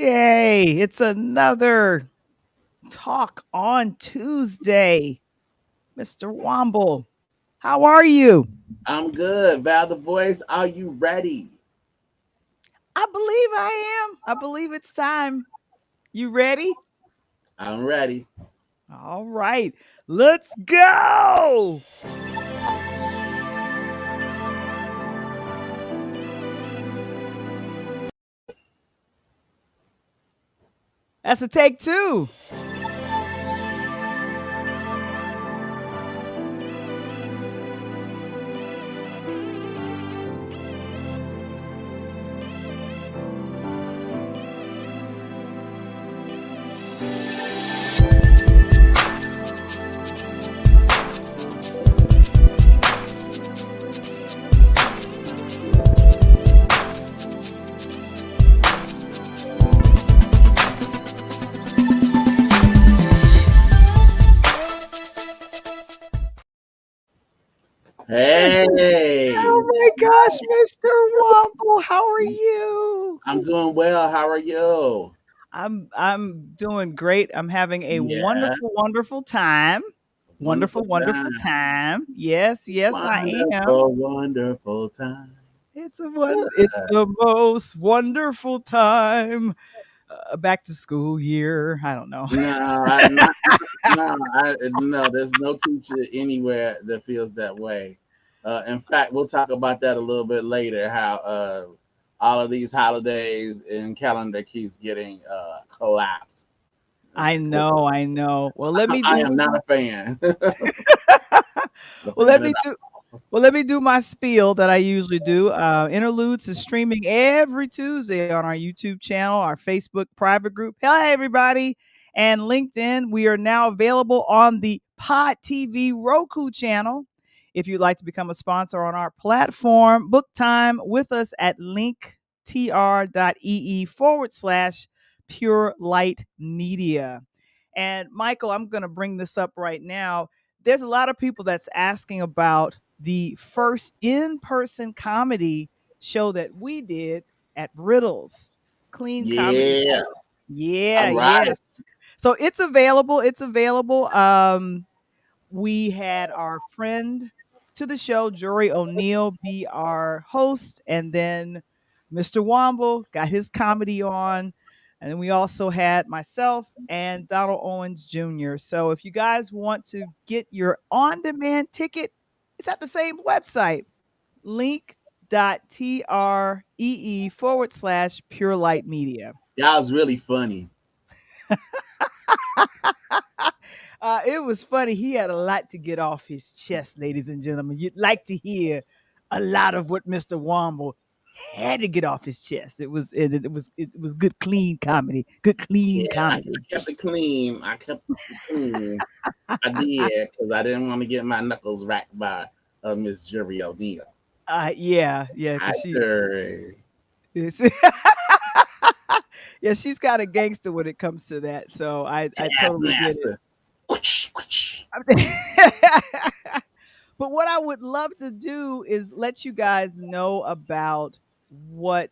Yay, it's another talk on Tuesday. Mr. Wamble, how are you? I'm good. Val the voice, are you ready? I believe I am. I believe it's time. You ready? I'm ready. All right, let's go. That's a take two. Hey, Oh my gosh, Mr. Wamble, how are you? I'm doing well. How are you? I'm doing great. I'm having a Yeah, wonderful time. wonderful Wonderful time. time. Yes, I am. Wonderful time. It's the most wonderful time. Back to school year. I don't know. No. There's no teacher anywhere that feels that way. In fact, we'll talk about that a little bit later. How all of these holidays and calendar keeps getting collapsed. I know. Well, let me I do am not a fan. A well, fan let at me do Well, let me do my spiel that I usually do. Interludes is streaming every Tuesday on our YouTube channel, our Facebook private group. Hi, everybody. And LinkedIn. We are now available on the Pod TV Roku channel. If you'd like to become a sponsor on our platform, book time with us at linktr.ee/, Pure Light Media. And Michael, I'm going to bring this up right now. There's a lot of people that's asking about the first in-person comedy show that we did at Riddles Clean Comedy Yeah. Club. Yeah, All right. yes. So it's available. It's available. We had our friend to the show, Jory O'Neill, be our host, and then Mr. Wamble got his comedy on. And then we also had myself and Donald Owens Jr. So if you guys want to get your on demand ticket, it's at the same website, link.tree/, Pure Light Media. Y'all was really funny. It was funny. He had a lot to get off his chest, ladies and gentlemen. You'd like to hear a lot of what Mr. Wamble had to get off his chest. It was good, clean comedy. Good, clean Yeah, I comedy. kept it clean. I kept it clean. I did because I didn't want to get my knuckles racked by Miss Jury O'Neill. Yeah, I because she, sure. is- yeah, she's kind of gangster when it comes to that. So I totally get it. Master. But what I would love to do is let you guys know about what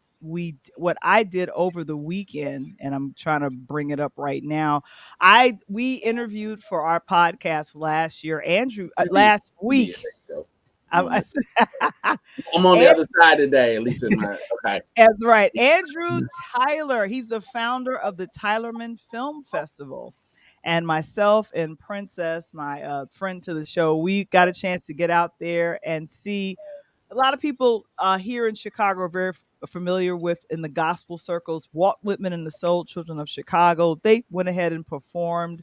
I did over the weekend, and I'm trying to bring it up right now. We interviewed for our podcast last year, Andrew, You did. last You did. week. There you go. I, I'm on the An- other side today, at least in my. Okay. that's right, Andrew Tyler. He's the founder of the Tylerman Film Festival. And myself and Princess, my friend to the show, we got a chance to get out there and see a lot of people here in Chicago are very familiar with in the gospel circles. Walt Whitman and the Soul Children of Chicago. They went ahead and performed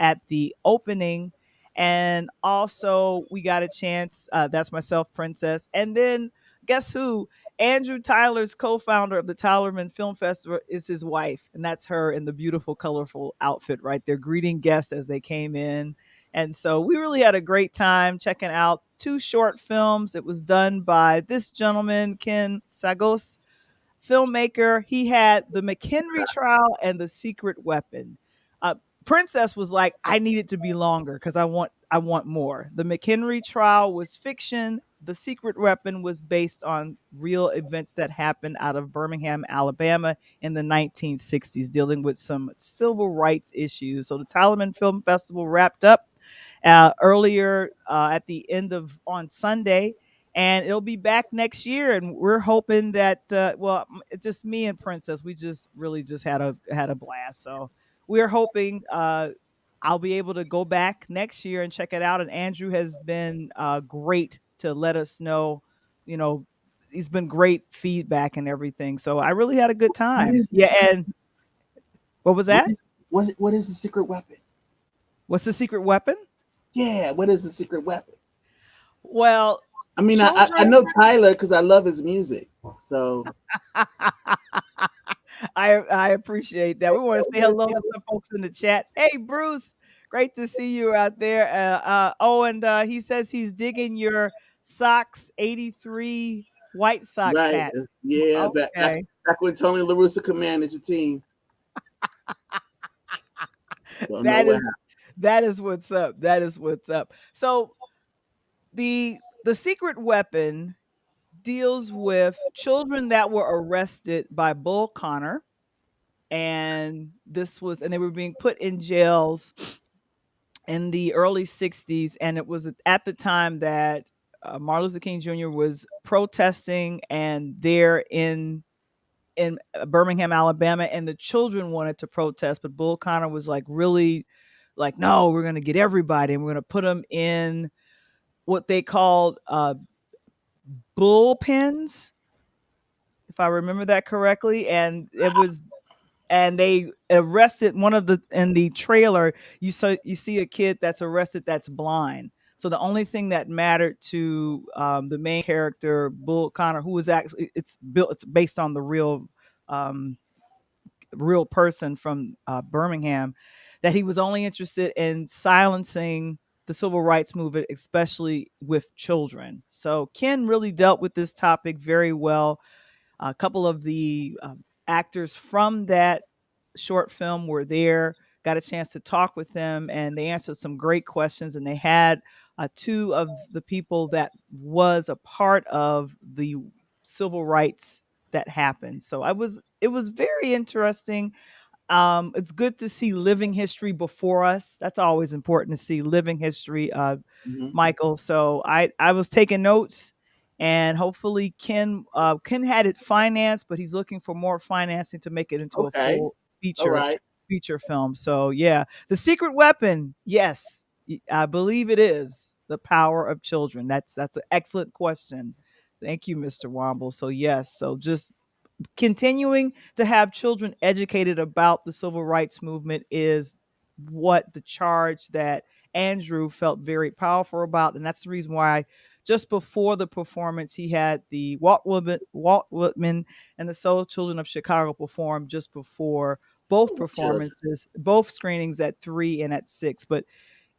at the opening, and also we got a chance. That's myself, Princess, and then guess who? Andrew Tyler's co-founder of the Tylerman Film Festival is his wife, and that's her in the beautiful, colorful outfit right there, greeting guests as they came in. And so we really had a great time checking out two short films. It was done by this gentleman, Ken Sagos, filmmaker. He had The McHenry Trial and The Secret Weapon. Uh, Princess was like, I need it to be longer because I want more. The McHenry trial was fiction. The Secret Weapon was based on real events that happened out of Birmingham, Alabama in the 1960s, dealing with some civil rights issues. So the Tylerman Film Festival wrapped up earlier at the end of on Sunday, and it'll be back next year. And we're hoping that it's just me and Princess. We just really just had a blast. So we're hoping I'll be able to go back next year and check it out. And Andrew has been great to let us know. You know, he's been great feedback and everything. So I really had a good What time. is the Yeah, secret? and what was What that? is what is the secret weapon? What's the secret weapon? Yeah, what is the secret weapon? Well, I mean, I children. know Tyler because I love his music. So I appreciate that. We want to say hello to some folks in the chat. Hey, Bruce, great to see you out there. And he says he's digging your socks 83 White Sox right, hat. yeah, Okay, back when Tony La Russa commanded your team. Don't know that what is happened. that is what's up. That is what's up. So the secret weapon deals with children that were arrested by Bull Connor, and they were being put in jails in the early 60s, and it was at the time that Martin Luther King Jr. was protesting, and they're in Birmingham, Alabama, and the children wanted to protest, but Bull Connor was like really like, no, we're going to get everybody, and we're going to put them in what they called bullpens, if I remember that correctly, and they arrested one of the in the trailer. You see a kid that's arrested that's blind. So the only thing that mattered to the main character, Bull Connor, who was actually it's based on the um, real person from Birmingham, that he was only interested in silencing the civil rights movement, especially with children. So Ken really dealt with this topic very well. A couple of the actors from that short film were there, got a chance to talk with them, and they answered some great questions. And they had two of the people that was a part of the civil rights that happened. So it was very interesting. It's good to see living history before us. That's always important to see living history, Hmm. Michael. So I was taking notes, and hopefully Ken had it financed, but he's looking for more financing to make it into a Okay, full all feature right. feature film. So yeah, the secret weapon. Yes, I believe it is the power of children. That's an excellent question. Thank you, Mr. Wamble. So yes, so just continuing to have children educated about the civil rights movement is what the charge that Andrew felt very powerful about. And that's the reason why just before the performance, he had the Walt Whitman and the Soul Children of Chicago perform just before both Ooh, children. performances, both screenings at 3 and at 6. But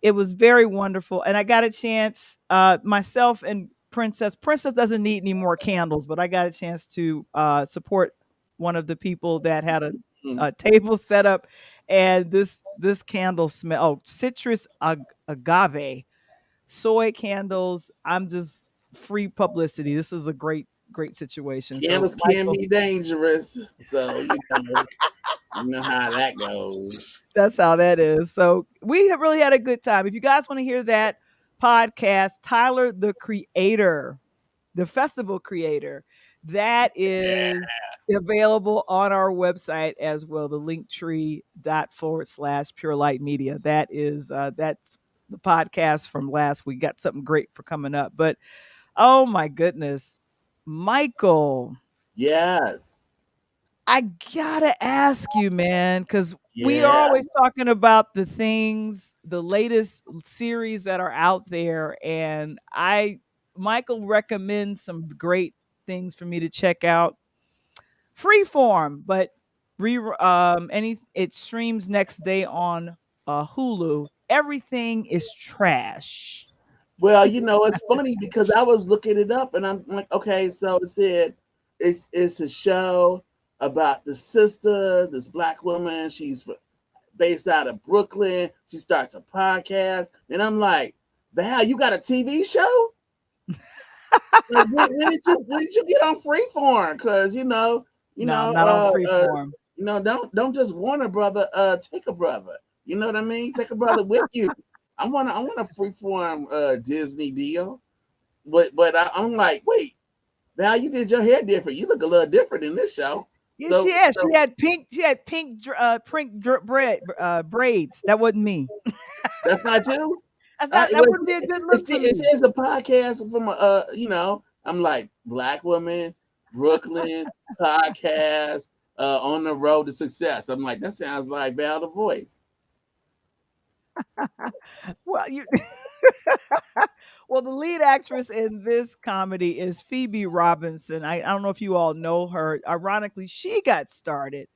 it was very wonderful, and I got a chance, myself and Princess doesn't need any more candles, but I got a chance to support one of the people that had Mhm. a table set up, and this candle smell, citrus agave soy candles. I'm just free publicity. This is a great situation. So Candles can Michael, be dangerous, so you know how that goes. that's how that is. So we have really had a good time. If you guys want to hear that podcast, Tyler the Creator, the festival creator, that Yeah. is available on our website as well. The linktree.com/, Pure Light Media. That's the podcast from last week. Got something great for coming up. But oh my goodness, Michael, Yes. I gotta ask you, man, because we are Yeah. always talking about the things, the latest series that are out there, and Michael recommends some great things for me to check out. Freeform, but it streams next day on Hulu. Everything is trash. Well, it's funny because I was looking it up and I'm like, okay, so it said it's a show about the sister, this black woman. She's based out of Brooklyn. She starts a podcast, and I'm like, Val, you got a TV show? Like, when did you get on Freeform? Because you No, I'm know, not on Freeform. don't just want a brother. Take a brother. You know what I mean? Take a brother with you. I want a Freeform Disney deal. But I'm like, wait, Val, you did your hair different. You look a little different in this show. Yeah, she So had. She so had pink. She had braids. That wasn't me. that's not you. That's not. That wouldn't be a good look for It me. says a podcast from I'm like Black woman, Brooklyn podcast, on the road to success. I'm like, that sounds like Val the voice. Well, you. Well, the lead actress in this comedy is Phoebe Robinson. I don't know if you all know her. Ironically, she got started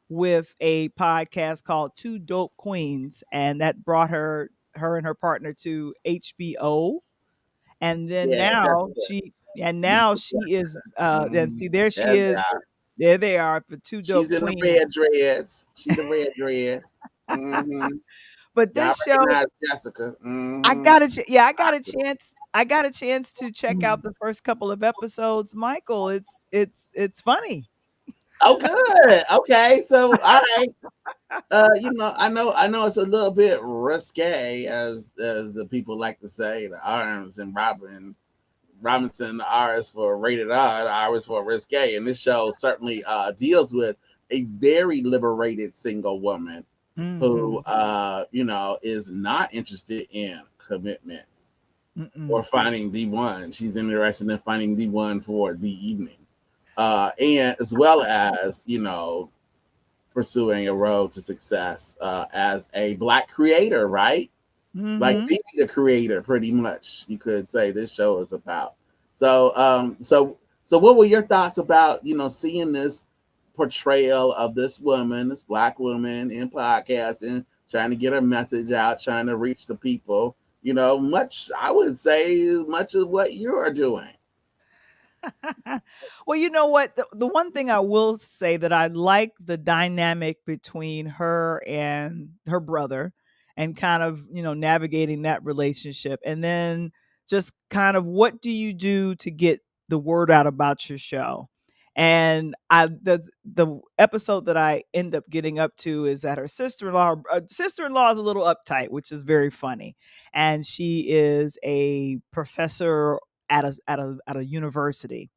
with a podcast called Two Dope Queens, and that brought her and her partner to HBO. And then Yeah, that's now it. she is then Mhm. see there she That's is. There they are for Two She's Dope in the Queens. red dreads. She the red dread. Mm-hmm. But Y'all this show, recognize Jessica. Mm-hmm. I got a chance. I got a chance to check out the first couple of episodes. Michael, it's funny. Oh, good. Okay, so all right. I know it's a little bit risque, as the people like to say. The R's and Robinson, the R is for rated R, the R is for risque, and this show certainly deals with a very liberated single woman who, Mhm. is not interested in commitment or Mm-mm. finding the one. She's interested in finding the one for the evening, and as well as pursuing a road to success as a black creator, right? Like Mhm. being the creator, pretty much, you could say this show is about. So what were your thoughts about seeing this portrayal of this woman, this black woman, in podcasting, trying to get her message out, trying to reach the people? Much I would say much of what you are doing. Well, you know what? The one thing I will say that I like the dynamic between her and her brother and kind of, navigating that relationship. And then just kind of what do you do to get the word out about your show? And the episode that I end up getting up to is that her sister-in-law is a little uptight, which is very funny. And she is a professor at a university,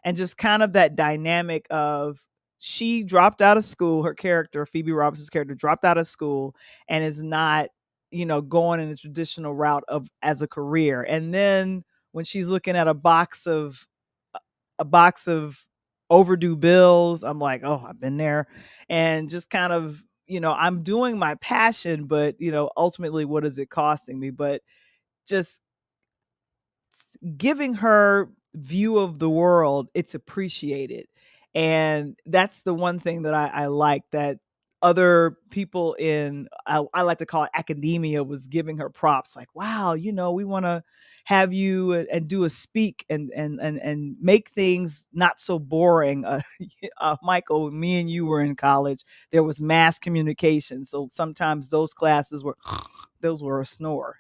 and just kind of that dynamic of she dropped out of school. Her character, Phoebe Robinson's character, dropped out of school and is not, going in the traditional route of as a career. And then when she's looking at a box of overdue bills, I'm like, oh, I've been there, and just kind of, I'm doing my passion, but ultimately, what is it costing me? But just giving her view of the world, it's appreciated. And that's the one thing that I like that other people in, I like to call it academia, was giving her props, like, wow, we want to have you and do a speak and make things not so boring. Michael, me and you were in college. There was mass communication, so sometimes those classes were those were a snore.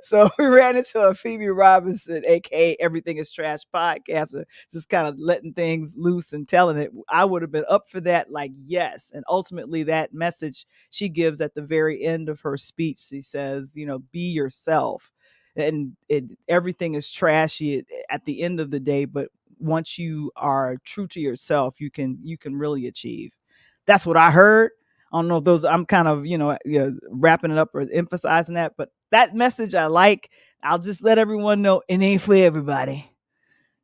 So we ran into a Phoebe Robinson, aka Everything is Trash podcaster, just kind of letting things loose and telling it. I would have been up for that, like, yes. And ultimately, that message she gives at the very end of her speech, she says, be yourself. And everything is trashy at the end of the day, but once you are true to yourself, you can really achieve. That's what I heard. I don't know if those, I'm kind of, wrapping it up or emphasizing that, but that message I like. I'll just let everyone know it ain't for everybody.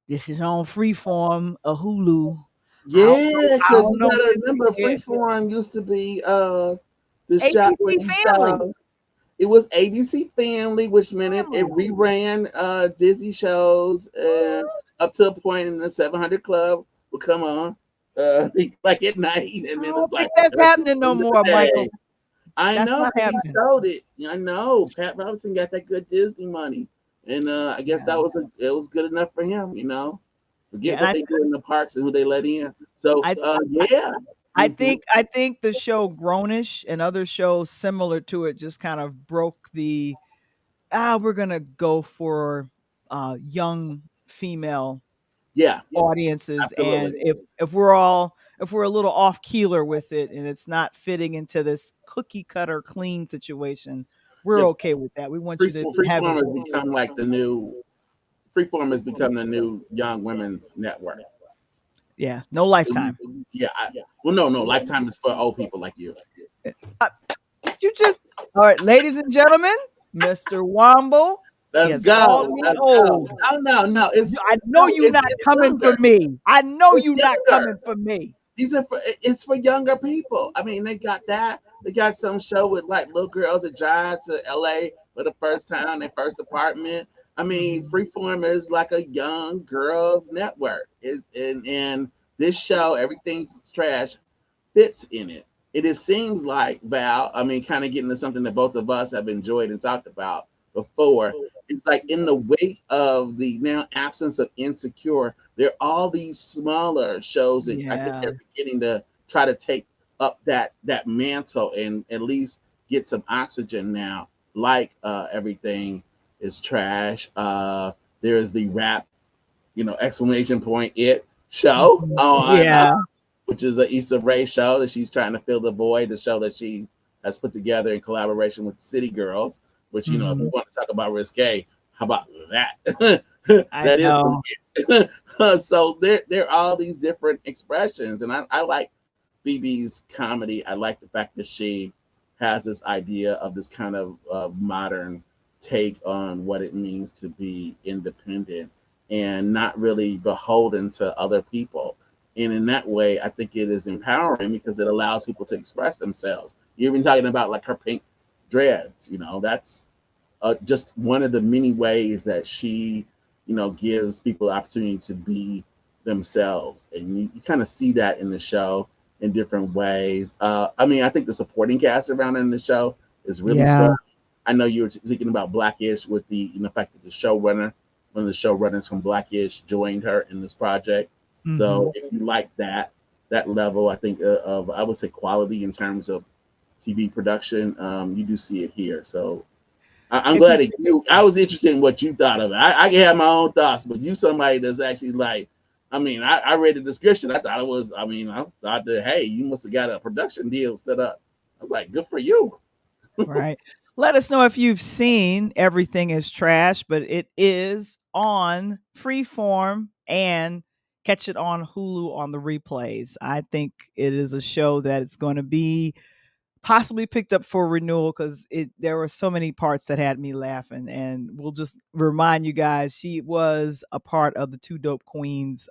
This is on Freeform, a Hulu. I don't know. Yeah, I because don't you know what gotta it is remember, yet. Freeform used to be the shop where ABC you saw. Family. It was ABC Family, which meant it Family. reran Disney shows Mhm. up to a point, in the 700 Club would come on like at night, I and then it's don't think like that's at happening the no end of the more, day. Michael. I That's know not because he happening. sold it. I know Pat Robinson got that good Disney money, and I guess Yeah. it was good enough for him. Yeah. Forget And what they do in the parks and who they let in. So I, I, yeah. I Mhm. think I think the show Grownish and other shows similar to it just kind of broke we're gonna go for young female Yeah, audiences, and absolutely. if we're a little off keeler with it and it's not fitting into this cookie cutter clean situation, we're Yeah, okay with that. We want you to have your Freeform has voice. become like the new Freeform has become the new young women's network. Yeah, no Lifetime. Yeah, well, no, Lifetime is for old people like you. Uh, did you just All right, ladies and gentlemen, Mr. Wamble, he Let's has called go. me Let's go. old. No. It's I know no. you not It's coming for younger. me. I know It's you not younger. coming for me. It's for younger people. I mean, they got that. They got some show with like little girls that drive to LA for the first time, their first apartment. I mean, Mhm. Freeform is like a young girls network. And this show, everything trash fits in it. It seems like Val. I mean, kind of getting to something that both of us have enjoyed and talked about before. It's like in the wake of the now absence of Insecure, there are all these smaller shows that I think Yeah. they're beginning to try to take up that mantle and at least get some oxygen now. Like everything is trash. There is the rap, exclamation point it show Mhm. on Yeah. which is a Issa Rae show that she's trying to fill the void. The show that she has put together in collaboration with City Girls. Which if you Mhm. want to talk about risque, how about that? I That is know. some so there are all these different expressions, and I like Phoebe's comedy. I like the fact that she has this idea of this kind of modern take on what it means to be independent and not really beholden to other people. And in that way, I think it is empowering because it allows people to express themselves. You're even talking about like her pink dreads. That's just one of the many ways that she, gives people the opportunity to be themselves. And you kind of see that in the show in different ways. I mean, I think the supporting cast around in the show is really strong. Yeah. I know you were thinking about Blackish with the fact that the showrunner, one of the showrunners from Blackish, joined her in this project. So Mhm. if you like that level, I think of I would say quality in terms of TV production, you do see it here. So I'm If you glad that you. I was interested in what you thought of it. I can have my own thoughts, but you somebody that's actually like. I mean, I read the description. I thought it was. I mean, I thought that hey, you must have got a production deal set up. I was like, good for you. Right. Let us know if you've seen Everything is Trash, but it is on Freeform, and catch it on Hulu on the replays. I think it is a show that it's going to be possibly picked up for renewal because it there were so many parts that had me laughing. And we'll just remind you guys, she was a part of the Two Dope Queens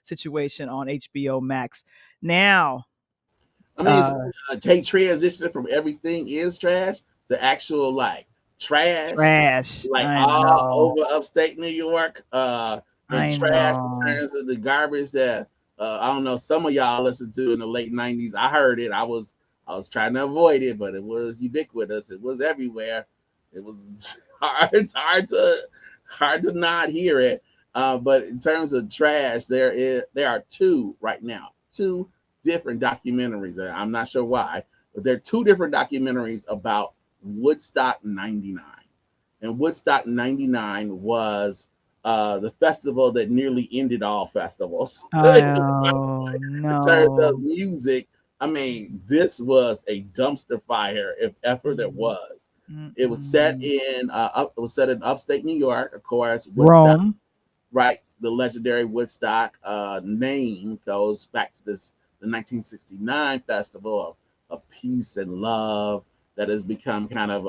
situation on HBO Max. Now, I mean, uh, take transition from everything is trash to actual like trash, trash. like I all know. over upstate New York, and I trash in know. terms of the garbage that I don't know some of y'all listened to in the late '90s. I heard it. I was trying to avoid it, but it was ubiquitous. It was everywhere. It was hard to not hear it. But in terms of trash, there are two right now, two different documentaries. I'm not sure why, but there are two different documentaries about Woodstock '99. And Woodstock '99 was the festival that nearly ended all festivals. Oh, In terms of no. music, I mean, this was a dumpster fire if ever there Mm, was. It was set mm-mm. in it was set in upstate New York, of course. Woodstock, Rome. right? The legendary Woodstock name goes back to the 1969 festival of peace and love that has become kind of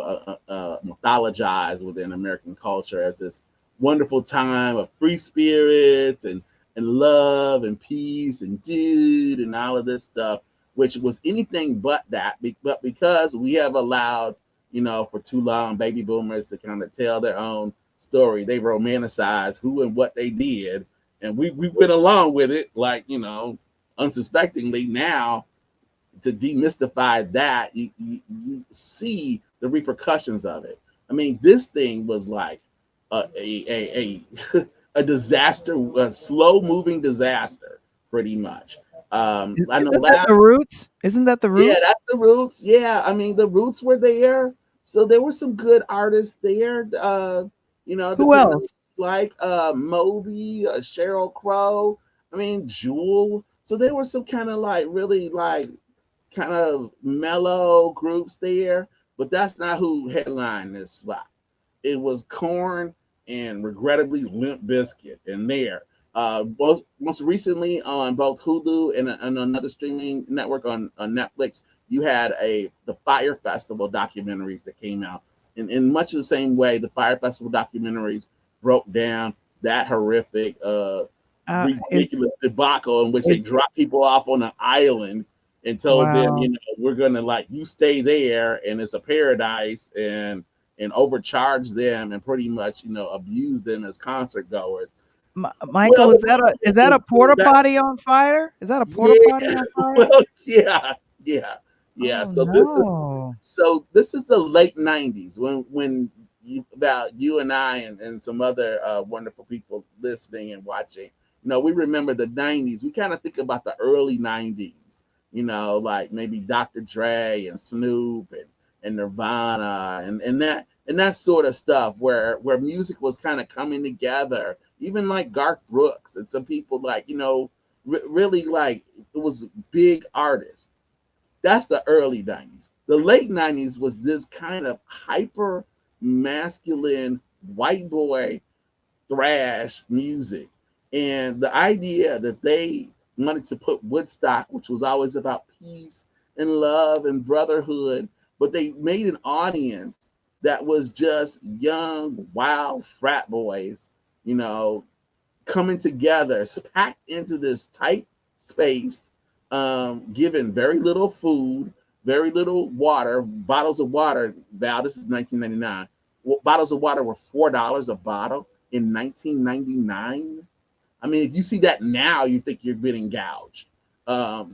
mythologized within American culture as this wonderful time of free spirits and love and peace and dude and all of this stuff, which was anything but that. But because we have allowed, for too long, baby boomers to kind of tell their own story. They romanticized who and what they did, and we went along with it, like unsuspectingly. Now, to demystify that, you see the repercussions of it. I mean, this thing was like a disaster, a slow moving disaster, pretty much. I know Isn't that last the Roots? Isn't that the yeah, Roots? that's the roots. Yeah, I mean the roots were there, So there were some good artists there. Who Depending on else? like Moby, Cheryl Crow. I mean, Jewel. So there were some kind of like really like kind of mellow groups there, but that's not who headlined this spot. It was Corn and regrettably Limp Bizkit in there. Both most recently on both Hulu and another streaming network on Netflix, you had the Fire Festival documentaries that came out. In much of the same way, the Fire Festival documentaries broke down that horrific, Is ridiculous debacle in which they is dropped people off on an island and told them, wow. we're gonna like you stay there and it's a paradise and overcharge them and pretty much abuse them as concert goers. Michael, Well, is that a porta that potty on fire? Is that a porta potty yeah, on fire? well, yeah, yeah. Oh So this is no. the late '90s when you and I and some other wonderful people listening and watching. We remember the '90s. We kind of think about the early '90s. Like maybe Dr. Dre and Snoop and Nirvana and that sort of stuff where music was kind of coming together. Even like Garth Brooks and some people like really like it was big artists. That's the early '90s. The late '90s was this kind of hyper masculine white boy thrash music. And the idea that they wanted to put Woodstock, which was always about peace and love and brotherhood, but they made an audience that was just young, wild frat boys, you know, coming together, packed into this tight space, given very little food, very little water, bottles of water. Val, this is 1999. Bottles of water were $4 a bottle in 1999. I mean, if you see that now, you think you're getting gouged.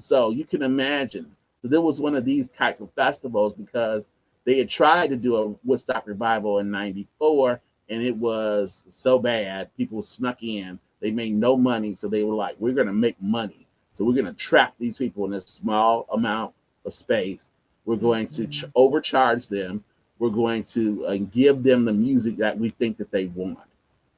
So you can imagine. So there was one of these type of festivals because they had tried to do a Woodstock revival in '94, and it was so bad. People snuck in. They made no money, so they were like, "We're going to make money. So we're going to trap these people in a small amount of space. We're going to Mhm. overcharge them. We're going to give them the music that we think that they want."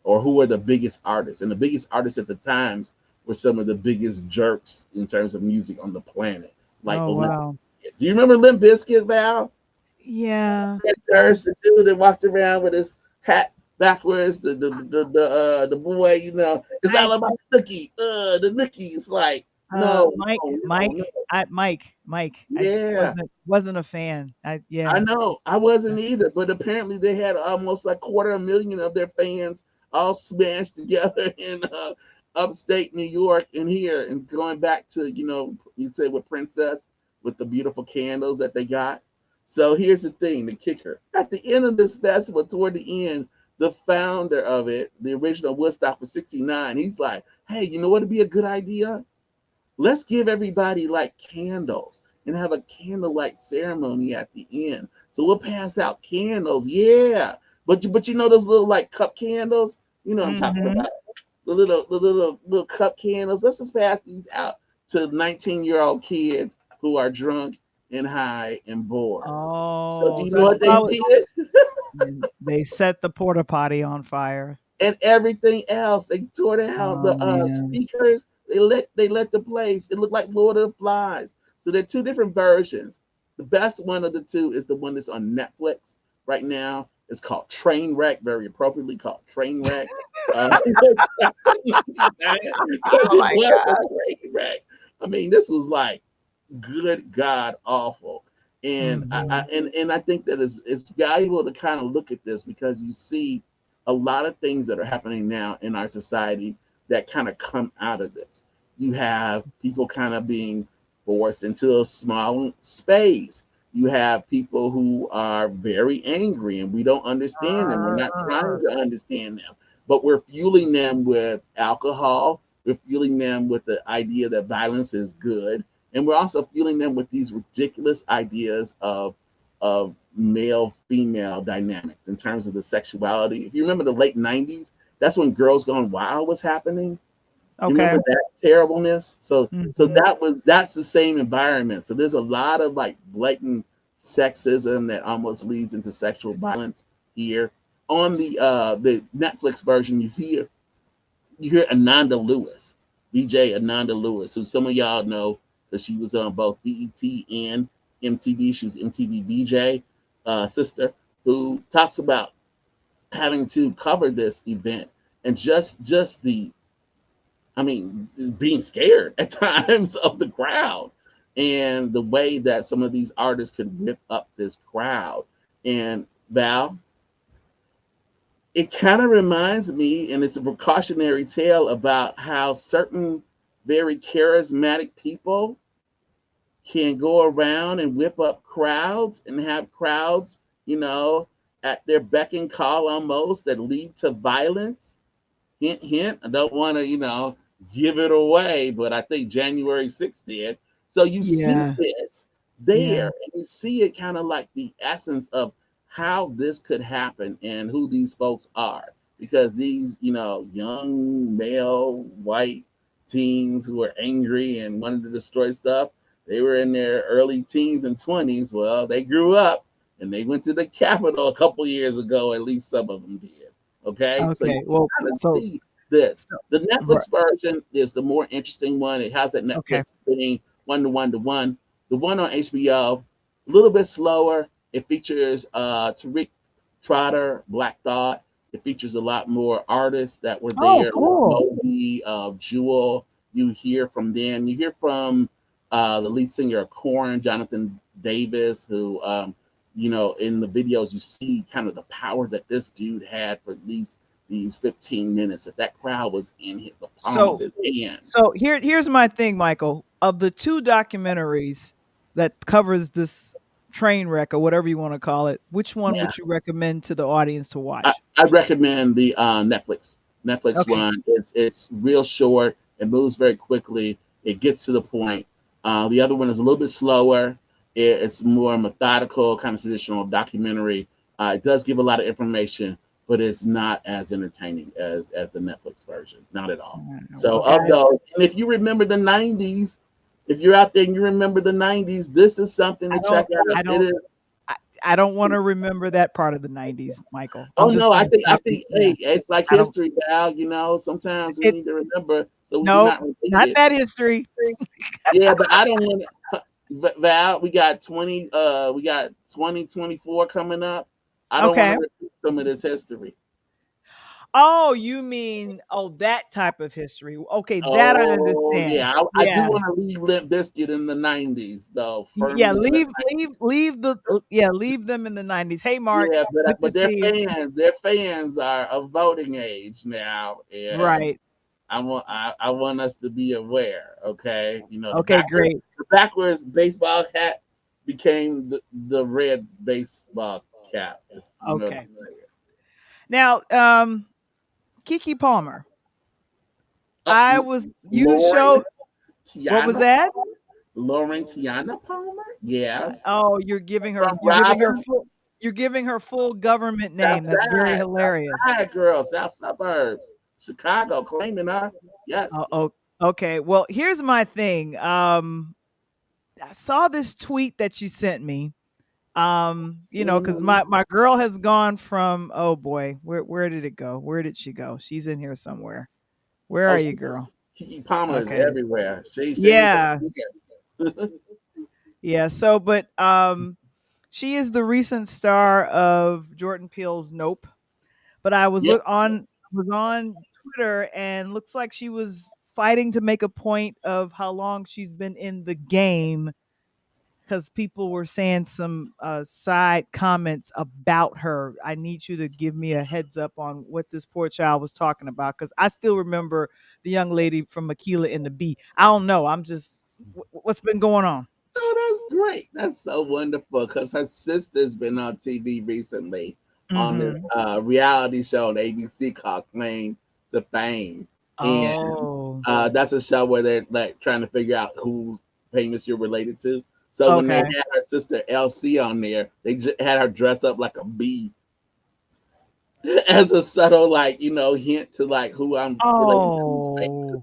Or who are the biggest artists. And the biggest artists at the times were some of the biggest jerks in terms of music on the planet, like Oh Limp wow. Bizkit. Do you remember Limp Bizkit, Val? Yeah. That nurse, the dude that walked around with his hat backwards, the boy, it's I all about the nookie. The nookie is like, no, Mike, no, no, Mike, no. Mike, I Yeah. wasn't a fan. I Yeah. know. I wasn't either, but apparently they had almost like 250,000 of their fans all smashed together in upstate New York and here, and going back to you say with Princess with the beautiful candles that they got. So here's the thing, the kicker. At the end of this festival, toward the end, the founder of it, the original Woodstock for '69, he's like, "Hey, you know what would be a good idea? Let's give everybody like candles and have a candlelight ceremony at the end. So we'll pass out candles, yeah. But you know those little like cup candles? You know what I'm talking Mhm. about. The little cup candles. Let's just pass these out to 19-year-old kids who are drunk and high and bored. So do Oh, you so know that's what they probably did? they set the porta potty on fire. And everything else. They tore down Oh the man. speakers. They let the place. It looked like Lord of the Flies. So there are two different versions. The best one of the two is the one that's on Netflix right now. It's called Trainwreck, very appropriately called Trainwreck. Because Oh it my was a god. train wreck. I mean, this was like good God awful. And Mhm. I think that it's valuable to kind of look at this because you see a lot of things that are happening now in our society that kind of come out of this. You have people kind of being forced into a small space. You have people who are very angry and we don't understand them. We're not trying to understand them, but we're fueling them with alcohol. We're fueling them with the idea that violence is good, and we're also fueling them with these ridiculous ideas of male female dynamics in terms of the sexuality. If you remember the late '90s, that's when Girls Gone Wild was happening. You Okay. remember that terribleness? So Mhm. that's the same environment. So there's a lot of like blatant sexism that almost leads into sexual violence here. On the Netflix version, you hear Ananda Lewis, DJ Ananda Lewis, who some of y'all know because she was on both BET and MTV. She was MTV VJ sister, who talks about having to cover this event and just the, I mean, being scared at times of the crowd and the way that some of these artists could whip up this crowd. And Val, it kind of reminds me, and it's a precautionary tale about how certain very charismatic people can go around and whip up crowds and have crowds, you know, at their beck and call almost that lead to violence. Hint, hint. I don't want to, give it away, but I think January 6th did. So you see Yeah. this Yeah. there, and you see it kind of like the essence of how this could happen and who these folks are. Because these, young male white teens who are angry and wanted to destroy stuff, they were in their early teens and 20s. Well, they grew up and they went to the Capitol a couple years ago. At least some of them did. Okay, so you Okay. Well, kind of so see this. so The right. Netflix version is the more interesting one. It has that Okay. Netflix thing, 1-to-1-to-1. The one on HBO, a little bit slower. It features Tariq Trotter, Black Thought. It features a lot more artists that were Oh, there, like cool. Moby, Jewel. You hear from them. You hear from the lead singer of Korn, Jonathan Davis, who, in the videos you see kind of the power that this dude had for these 15 minutes. That crowd was in the palm of So his hand. here's my thing, Michael. Of the two documentaries that covers this train wreck or whatever you want to call it, which one Yeah, would you recommend to the audience to I, watch? I recommend the Netflix Okay. one. It's real short. It moves very quickly. It gets to the point. The other one is a little bit slower. It's more methodical, kind of traditional documentary. It does give a lot of information, but it's not as entertaining as the Netflix version. Not at all. So Okay. of those, and if you remember the '90s, if you're out there and you remember the '90s, this is something I to don't check out. I It don't is. I, I don't want to remember that part of the 90s, Michael. Oh I'm no, just I gonna think I stop you. think Yeah. hey, it's like I don't history, Val. Sometimes we it need to remember so we do nope, not repeat not it. that history. Yeah, but I don't want to. Val, we got 2024 coming up. I don't want Okay. to repeat some of this history. Oh, you mean that type of history. Okay, that I Oh understand. yeah, I do Yeah. want to leave Limp Biscuit in the '90s though, Yeah, firmly in the leave them in the 90s. Hey Mark, yeah, good to but their see you. fans are of voting age now, and Right. I want us to be aware, okay? Okay, great. The backwards baseball hat became the red baseball cap. If you know what I'm Okay. saying. Now, Kiki Palmer. Uh, You Lauren showed what was Kiana that? Palmer. Lauren Kiana Palmer. Yes. Oh, From Robin. you're giving her full government South name. That's very Side. South hilarious. Side girl. South suburbs. Chicago claiming her. Oh, Yes. okay. Well, here's my thing. I saw this tweet that you sent me. Because Mhm. my girl has gone from, oh boy, where did it go? Where did she go? She's in here somewhere. Where Oh, are you, girl? Kiki Palmer is Okay. everywhere. She ain't Yeah. here. Yeah. So, but she is the recent star of Jordan Peele's Nope. But Yep. was on Twitter and looks like she was fighting to make a point of how long she's been in the game because people were saying some side comments about her. I need you to give me a heads up on what this poor child was talking about because I still remember the young lady from Makila and the Bee. I don't know. I'm just what's been going on? Oh, that's great. That's so wonderful because her sister's been on TV recently on this Hmm. reality show on ABC called Claim to Fame. And Oh, that's a show where they're like trying to figure out who famous you're related to. So when they okay. had her sister LC on there, they had her dress up like a bee as a subtle, like, hint to like who I'm related to who's famous.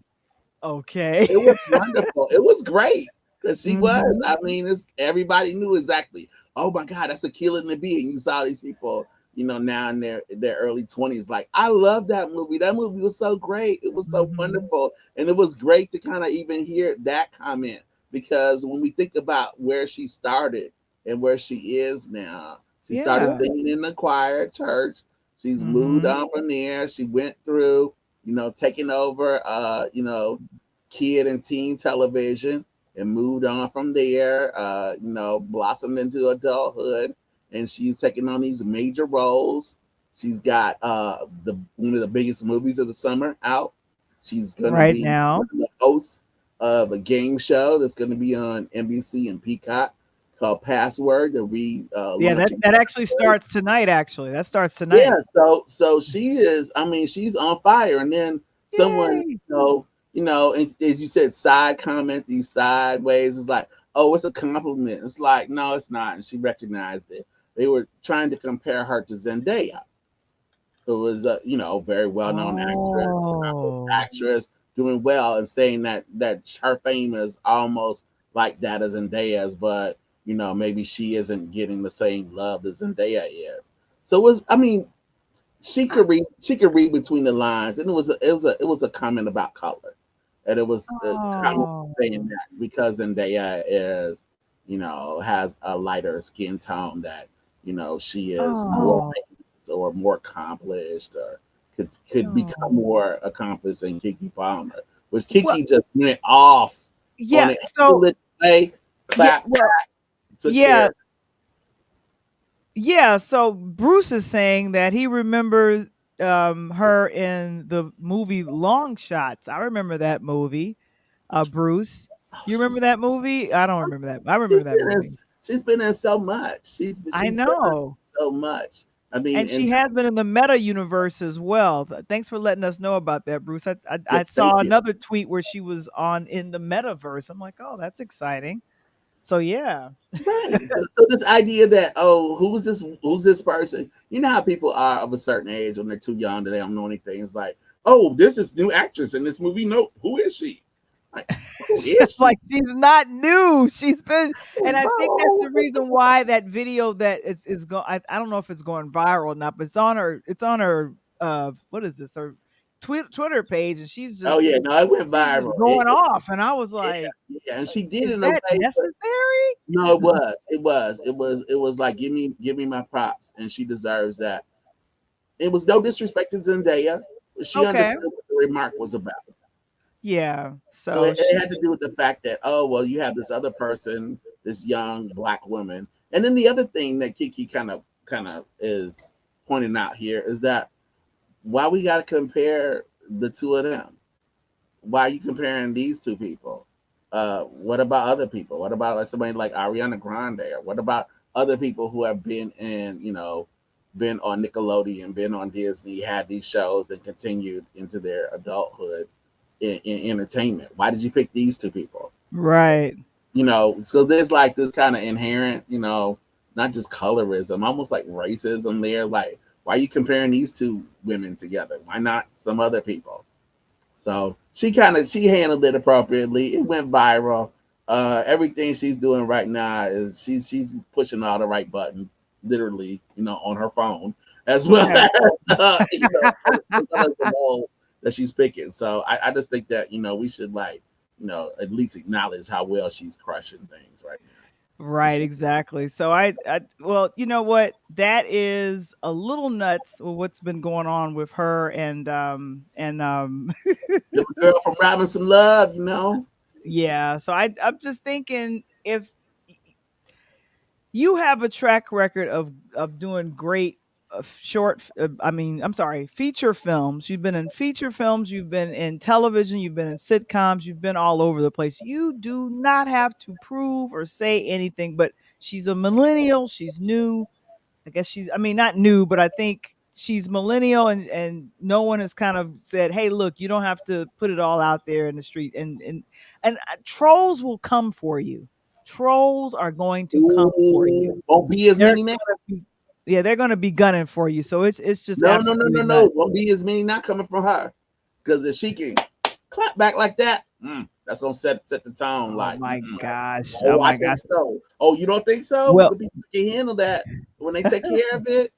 Oh, okay. It was wonderful. It was great because she was. Hmm. I mean, everybody knew exactly. oh my God, that's a killer in the bee. And you saw these people, now in their early 20s, like, I love that movie. That movie was so great. It was so Mhm. wonderful. And it was great to kind of even hear that comment, because when we think about where she started and where she is now, she started Yeah. singing in the choir at church. She's moved Mhm. on from there. She went through, taking over, kid and teen television, and moved on from there, blossomed into adulthood, and she's taking on these major roles. She's got the one of the biggest movies of the summer out. She's going to Right be one now. of the hosts of a game show that's going to be on NBC and Peacock called Password. They're Yeah, that relaunching that actually Password. starts tonight, actually. That starts Yeah, tonight. so she is. I mean, she's on fire. And then someone, Yay. and as you said, side comment these sideways is like, oh, it's a compliment. It's like, no, it's not. And she recognized it. They were trying to compare her to Zendaya, who was a very well known actress, Oh. actress doing well, and saying that her fame is almost like that of Zendaya's, but maybe she isn't getting the same love that Zendaya is. So it was, I mean, she could read between the lines, and it was a comment about color, and it was a comment saying Oh. that because Zendaya has a lighter skin tone, that she is more Oh. famous or more accomplished, or could become Oh. more accomplished than Kiki Palmer, which Well, Kiki just went off on yeah, it. so Way yeah, clap, well, took yeah, care. yeah, so Bruce is saying that he remembers, her in the movie Long Shots. I remember that movie, Bruce. Oh, You remember that movie? I don't remember that. I she's remember that been in movie. she's been in so much. She's I she's been in know. so much. I mean, And she has been in the meta universe as well. Thanks for letting us know about that, Bruce. I thank saw you. another tweet where she was on in the metaverse. I'm like, oh, that's exciting. So yeah. Right. So this idea that, oh, who's this person? You know how people are of a certain age when they're too young that they don't know anything. It's like, oh, this is new actress in this movie. No, who is she? Like, who is she? Like she's not new. She's been, and I think that's Whoa, the reason why that video that is going. I don't know if it's going viral or not, but it's on her what is this? Her Twitter page, and she's oh just yeah, no, it went she's just viral. going off, and I was Yeah, like, yeah, and she did "Is it in a that way. necessary?" No, it was like, give me my props, and she deserves that. It was no disrespect to Zendaya. She Okay. understood what the remark was about. Yeah. So So it she. had to do with the fact that, oh well, you have this other person, this young black woman, and then the other thing that Kiki kind of is pointing out here is that, why we got to compare the two of them? Why are you comparing these two people? What about other people? What about, like, somebody like Ariana Grande? Or what about other people who have been on Nickelodeon, been on Disney, had these shows, and continued into their adulthood in entertainment? Why did you pick these two people? Right. So there's like this kind of inherent, not just colorism, almost like racism there. Like, why are you comparing these two women together? Why not some other people? So she handled it appropriately. It went viral. Everything she's doing right now is she's pushing all the right buttons, literally, on her phone, as well Yeah. as as well as the role that she's picking. So I just think that we should, like, at least acknowledge how well she's crushing things right now. And Right, she, exactly. So well, you know what? That is a little nuts with what's been going on with her and the girl from Robinson Love. yeah. So I'm just thinking if you have a track record of doing great I mean, I'm sorry, feature films. You've been in feature films, you've been in television, you've been in sitcoms, you've been all over the place. You do not have to prove or say anything, but she's a millennial, she's new. I guess she's, I mean, not new, but I think she's millennial, and no one has kind of said, "Hey, look, you don't have to put it all out there in the street." And trolls will come for you. Trolls are going to come for you. Ooh, won't be as They're many now. gonna be, yeah, they're gonna be gunning for you. So it's just No, no, no, absolutely no, no. nuts. Won't be as many not coming from her. Because if she can clap back like that, That's gonna set the tone. Oh Like, my gosh. Oh oh, I my think gosh. so. Oh, you don't think so? Well, The people can handle that when they take care of it.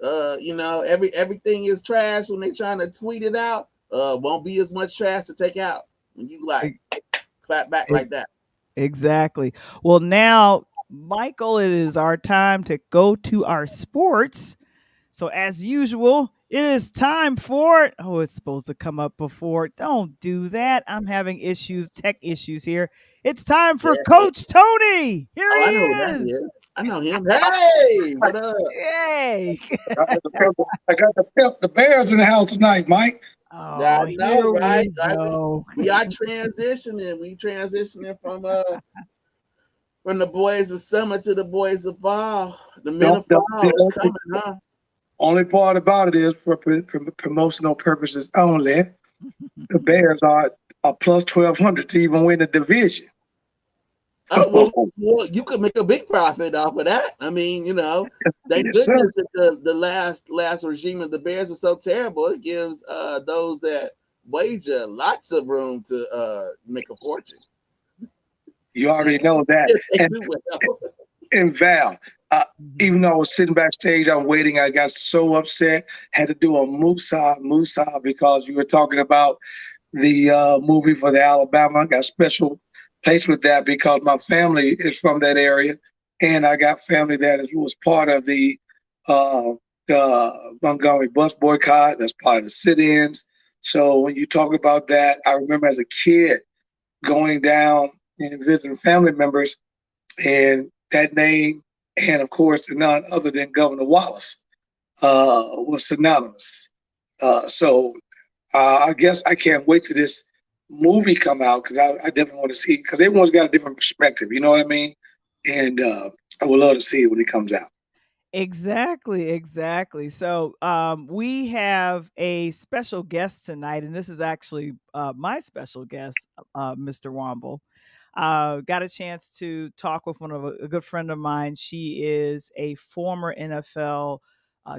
Everything is trash when they trying to tweet it out. Won't be as much trash to take out when you like e- clap back e- like that. exactly. Well, now, Michael, it is our time to go to our sports. So, as usual, it is time for. Oh, it's supposed to come up before. Don't do that. I'm having issues, tech issues here. It's time for Yeah. Coach Tony. Here Oh, he I know who that is. is. I know him. Hey, what up? Yay. I got the Bears in the house tonight, Mike. I Oh, know, here right? we go. We are transitioning. We transitioning from the boys of summer to the boys of fall. The men The, of the, fall is the coming, huh? only part about it is for promotional purposes only. The Bears are a plus 1,200 to even win the division. Oh well, you could make a big profit off of that. I mean, thank Yes, sir. goodness that the last regime of the Bears is so terrible. It gives those that wager lots of room to make a fortune. You already know that. If they do well. And Val, even though I was sitting backstage, I'm waiting. I got so upset. Had to do a Musa because you were talking about the movie for the Alabama. I got special place with that because my family is from that area, and I got family that was part of uh, the Montgomery bus boycott. That's part of the sit-ins. So when you talk about that, I remember as a kid going down and visiting family members, and that name, and of course, none other than Governor Wallace was synonymous. So I guess I can't wait till this movie come out because I definitely want to see it because everyone's got a different perspective. You know what I mean? And I would love to see it when it comes out. Exactly, exactly. So, we have a special guest tonight, and this is actually my special guest, Mr. Wamble. Got a chance to talk with a good friend of mine. She is a former NFL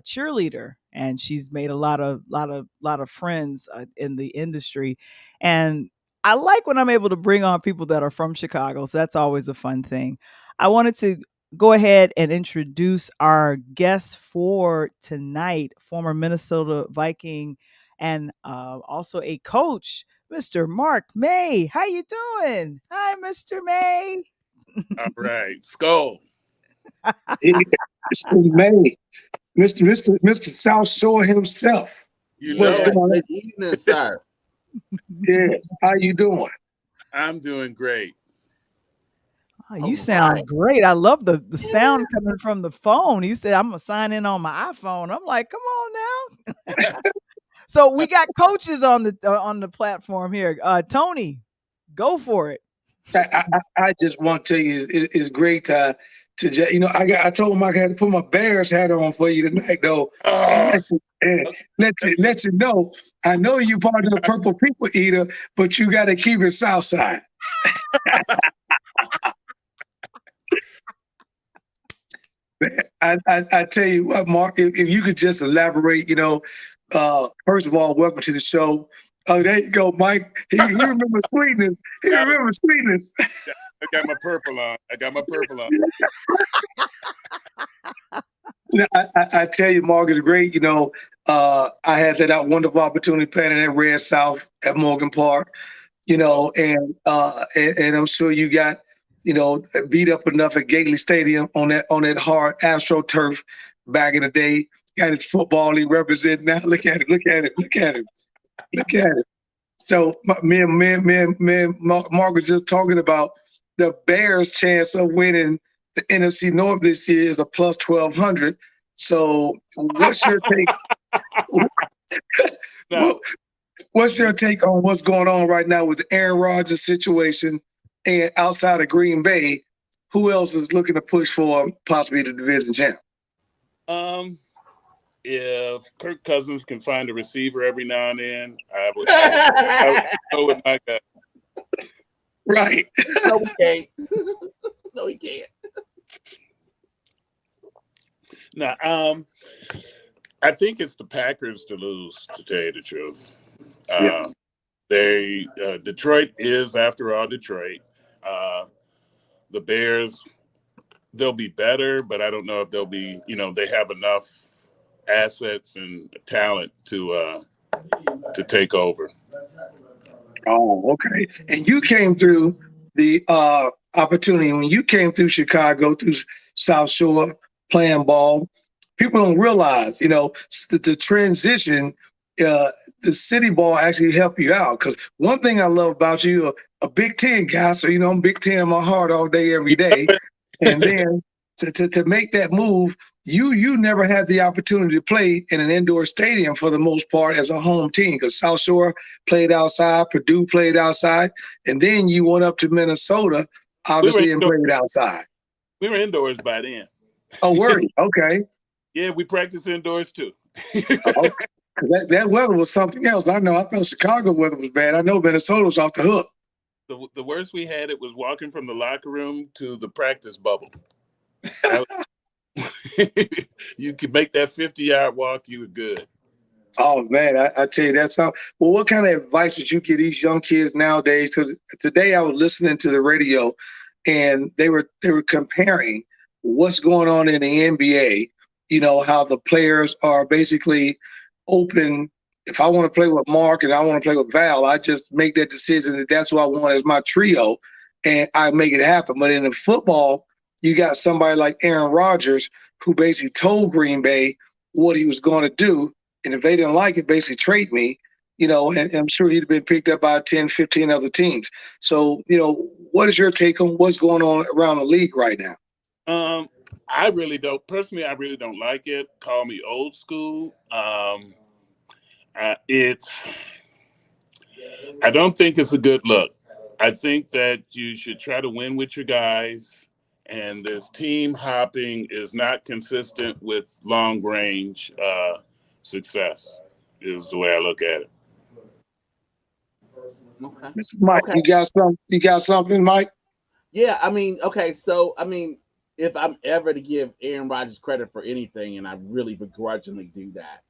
cheerleader, and she's made a lot of friends in the industry. And I like when I'm able to bring on people that are from Chicago. So that's always a fun thing. I wanted to go ahead and introduce our guest for tonight, former Minnesota Viking and also a coach, Mr. Mark May. How you doing? Hi, Mr. May. All right, Skull. It's May, Mr. South Shore himself. You What's know, going on? Good evening, sir. Yes. How you doing? I'm doing great. Oh, you All sound right. great. I love the sound coming from the phone. He said, I'm going to sign in on my iPhone. I'm like, come on now. So we got coaches on the platform here. Tony, go for it. I just want to tell you, it's great I told him I had to put my Bears hat on for you tonight, though, and Oh, let you know. I know you part of the Purple People Eater, but you got to keep it Southside. I tell you what, Mark, if you could just elaborate, first of all, welcome to the show. Oh, there you go, Mike. He remembers sweetness. He remembers sweetness. I got my purple on. I tell you, Mark, it's great. I had that wonderful opportunity playing in that Red South at Morgan Park, and I'm sure you got, beat up enough at Gately Stadium on that hard AstroTurf back in the day. Got his football he representing now. Look at it. So Mark was just talking about the Bears' chance of winning the NFC North this year is a plus 1,200. So what's your take? No, What's your take on what's going on right now with the Aaron Rodgers situation and outside of Green Bay? Who else is looking to push for possibly the division champ? if Kirk Cousins can find a receiver every now and then, I would go with my guy. Right. No, we can't. No, we can't. Now, I think it's the Packers to lose, to tell you the truth. Yeah. Detroit is, after all, Detroit. The Bears, they'll be better, but I don't know if they'll be. They have enough assets and talent to take over. Oh, okay. And you came through the opportunity when you came through Chicago, through South Shore, playing ball. People don't realize, the transition. The city ball actually helped you out, because one thing I love about you, a Big Ten guy, so I'm Big Ten in my heart all day, every day, and then to make that move, you never had the opportunity to play in an indoor stadium for the most part as a home team, because South Shore played outside, Purdue played outside, and then you went up to Minnesota, obviously, and played outside. We were indoors by then. Oh, were you? Okay. Yeah, we practiced indoors too. That weather was something else. I know. I thought Chicago weather was bad. I know Minnesota was off the hook. The worst we had, it was walking from the locker room to the practice bubble. You could make that 50-yard walk, you were good. Oh man, I tell you, that's how. Well, what kind of advice did you give these young kids nowadays? Because today I was listening to the radio, and they were comparing what's going on in the NBA. How the players are basically open. If I want to play with Mark and I want to play with Val, I just make that decision that that's what I want as my trio, and I make it happen. But in the football, you got somebody like Aaron Rodgers who basically told Green Bay what he was going to do. And if they didn't like it, basically trade me, and I'm sure he'd have been picked up by 10, 15 other teams. So, what is your take on what's going on around the league right now? I really don't like it. Call me old school. I don't think it's a good look. I think that you should try to win with your guys, and this team hopping is not consistent with long range success, is the way I look at it. Okay. Mike, okay. You got something, Mike? Yeah, okay, so if I'm ever to give Aaron Rodgers credit for anything, and I really begrudgingly do that.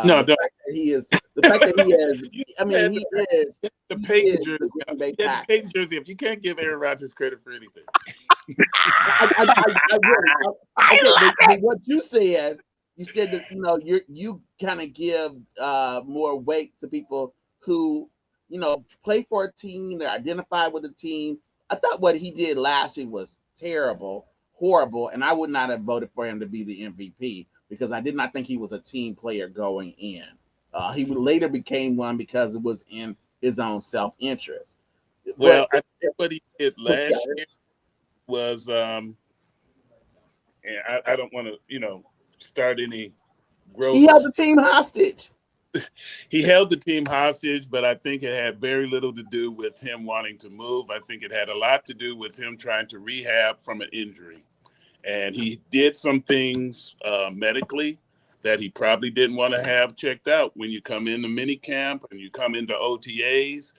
No, the fact that he is the Peyton jersey. If you can't give Aaron Rodgers credit for anything, what you said that you kind of give more weight to people who play for a team, they're identified with a team. I thought what he did last year was terrible, horrible, and I would not have voted for him to be the MVP because I did not think he was a team player going in. He later became one because it was in his own self-interest. Well, I think what he did last year was, and I don't want to, start any growth. He held the team hostage. He held the team hostage, but I think it had very little to do with him wanting to move. I think it had a lot to do with him trying to rehab from an injury. And he did some things medically that he probably didn't want to have checked out when you come into minicamp and you come into OTAs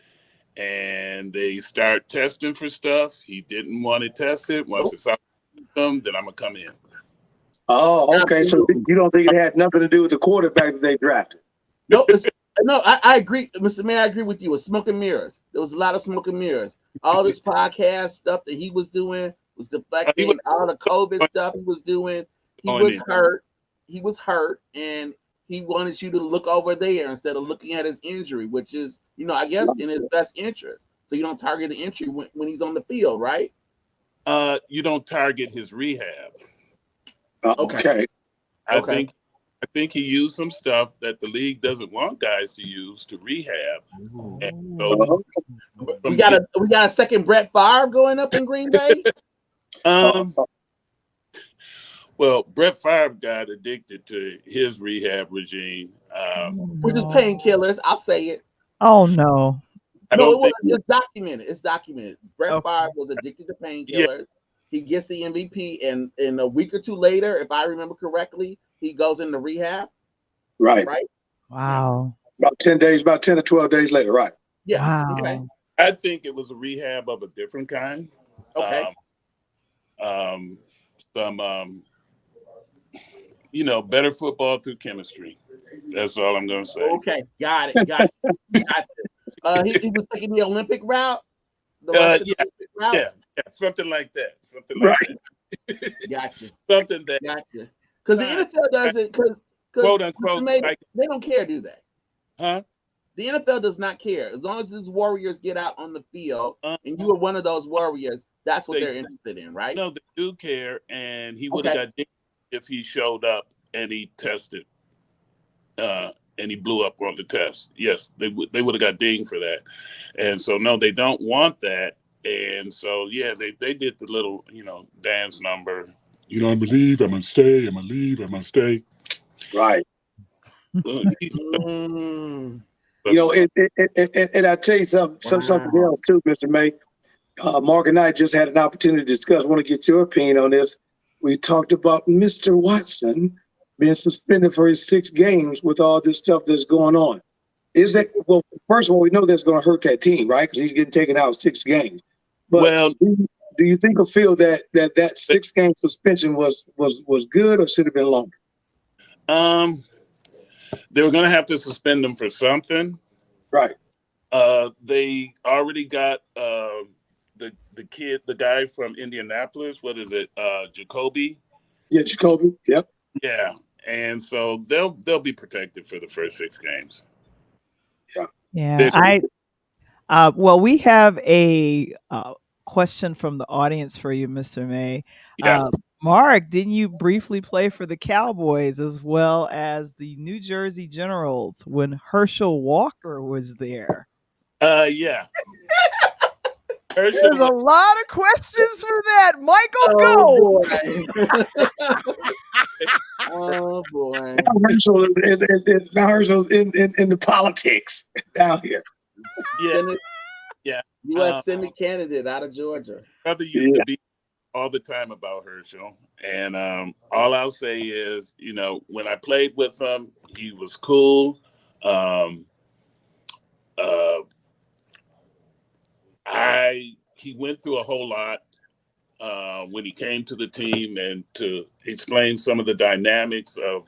and they start testing for stuff. He didn't want to test it. Once it's out, then I'm going to come in. Oh, okay. So you don't think it had nothing to do with the quarterback that they drafted? No, I agree. Mr. Mayor, I agree with you. It was smoke and mirrors. There was a lot of smoke and mirrors. All this podcast stuff that he was doing was deflecting. All the COVID stuff he was doing. He was hurt. He was hurt, and he wanted you to look over there instead of looking at his injury, which is, I guess in his best interest. So you don't target the injury when he's on the field, right? You don't target his rehab. Okay. I think he used some stuff that the league doesn't want guys to use to rehab. And so, we got a second Brett Favre going up in Green Bay. Well, Brett Favre got addicted to his rehab regime, which is painkillers. I'll say it. Oh no! It's documented. It's documented. Brett Favre was addicted to painkillers. Yeah. He gets the MVP, and in a week or two later, if I remember correctly, he goes into rehab. Right. Wow. About 10 or 12 days later, right? Yeah. Wow. Okay. I think it was a rehab of a different kind. Okay. Better football through chemistry. That's all I'm going to say. Okay. Got it. He was taking the Olympic route. The Russian Olympic route. Yeah, something like that. Something right. like that. Gotcha. Something that Gotcha. Because the NFL doesn't. Because quote unquote, they don't care, do they? Huh? The NFL does not care. As long as these warriors get out on the field, and you are one of those warriors, that's what they're interested in, right? No, they do care, and he would have got dinged if he showed up and he tested, and he blew up on the test. Yes, they would have got dinged for that, and so no, they don't want that, and so they did the little dance number. I believe I must stay. I must leave. I must stay. Right. And I tell you something else too, Mr. May. Mark and I just had an opportunity to discuss. I want to get your opinion on this. We talked about Mr. Watson being suspended for his 6 games with all this stuff that's going on. Is that first of all, we know that's going to hurt that team, right? Because he's getting taken out 6 games. But do you think or feel that 6-game suspension was good or should have been longer? They were going to have to suspend him for something. Right. They already got the guy from Indianapolis. What is it? Jacoby. Yeah, Jacoby. Yep. Yeah, and so they'll be protected for the first 6 games. Yeah. Well, we have a question from the audience for you, Mr. May. Yeah. Mark, didn't you briefly play for the Cowboys as well as the New Jersey Generals when Herschel Walker was there? Yeah. There's a lot of questions for that. Michael, go. Oh boy. Now Herschel's in the politics down here. Yeah. U.S. Senate candidate out of Georgia. Brother used to be all the time about Herschel, and all I'll say is, when I played with him, he was cool. He went through a whole lot when he came to the team, and to explain some of the dynamics of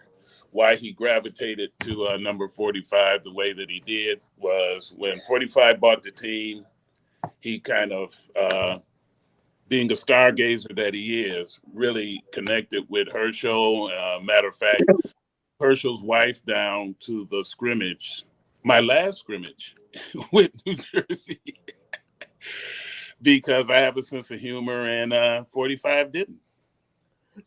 why he gravitated to number 45 the way that he did was when 45 bought the team, he kind of, being a stargazer that he is, really connected with Herschel. Matter of fact, Herschel's wife down to the scrimmage, my last scrimmage with New Jersey, because I have a sense of humor and 45 didn't.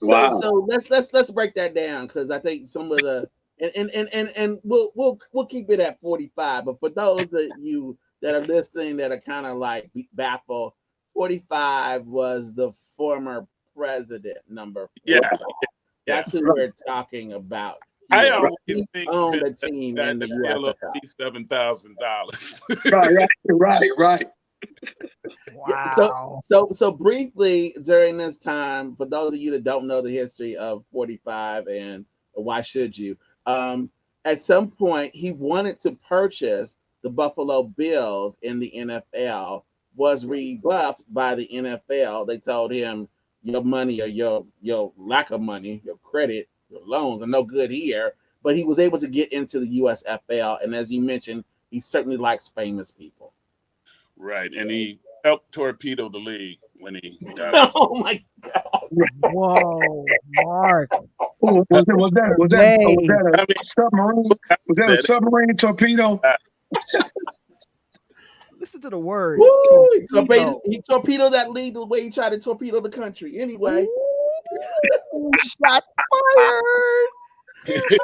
Wow. So let's break that down, because I think some of the and we'll keep it at 45. But for those of you that are listening that are kind of like baffled, 45 was the former president, number 45. That's who we're talking about. I always think owned the team in the $7,000. Right. Wow. So briefly during this time, for those of you that don't know the history of 45 and why should you, at some point he wanted to purchase the Buffalo Bills in the NFL, was rebuffed by the NFL. They told him your money or your lack of money, your credit, your loans are no good here. But he was able to get into the USFL, and as you mentioned, he certainly likes famous people. Right, and he helped torpedo the league when he got Oh my God! Whoa, Mark. Was that a submarine? Was that a submarine torpedo? Listen to the words. Woo, he torpedoed that league the way he tried to torpedo the country. Anyway, shot fired. It's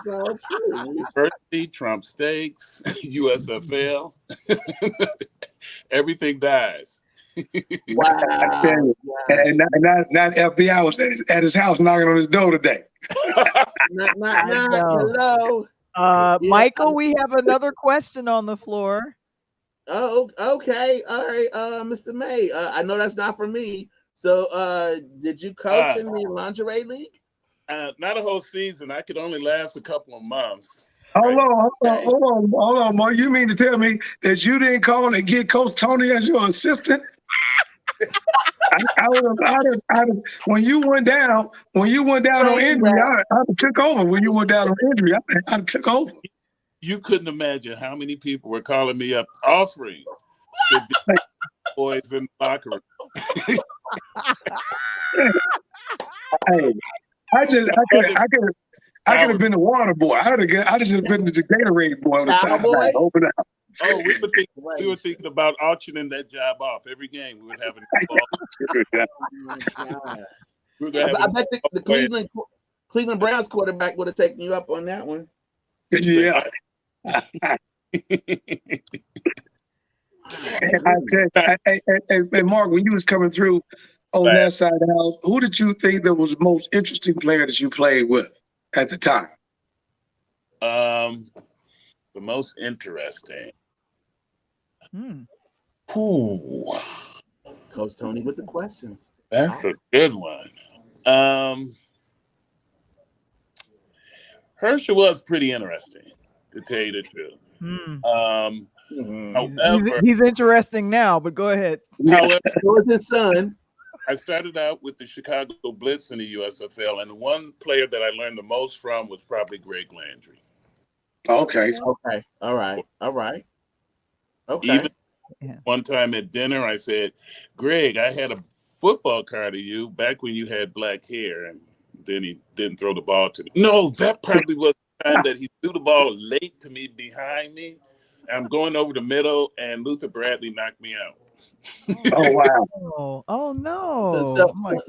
all true. University, Trump Stakes, USFL, everything dies. Wow. And not FBI was at his house knocking on his door today. Hello. Michael, we have another question on the floor. Oh, okay. All right, Mr. May. I know that's not for me. So, did you coach in the lingerie league? Not a whole season. I could only last a couple of months. Hold on, Mark. You mean to tell me that you didn't call and get Coach Tony as your assistant? When you went down on injury, I took over. When you went down on injury, I took over. You couldn't imagine how many people were calling me up offering to be boys in the locker room. Hey, I just I could have been the water boy. I'd have just been the Gatorade boy on the sideline. Open up. Oh, we were thinking about auctioning that job off every game. We would have I bet the Cleveland Browns quarterback would have taken you up on that one. Yeah. And Mark, when you was coming through on that side of the house, who did you think that was the most interesting player that you played with at the time? The most interesting. Ooh. Coach Tony with the questions. That's a good one. Herschel was pretty interesting, to tell you the truth. However, he's interesting now, but go ahead. However, so is his son. I started out with the Chicago Blitz in the USFL, and the one player that I learned the most from was probably Greg Landry. Okay. All right. Okay. Even one time at dinner, I said, Greg, I had a football card of you back when you had black hair, and then he didn't throw the ball to me. No, that probably was the time that he threw the ball late to me behind me. I'm going over the middle, and Luther Bradley knocked me out. Oh, wow. Oh no.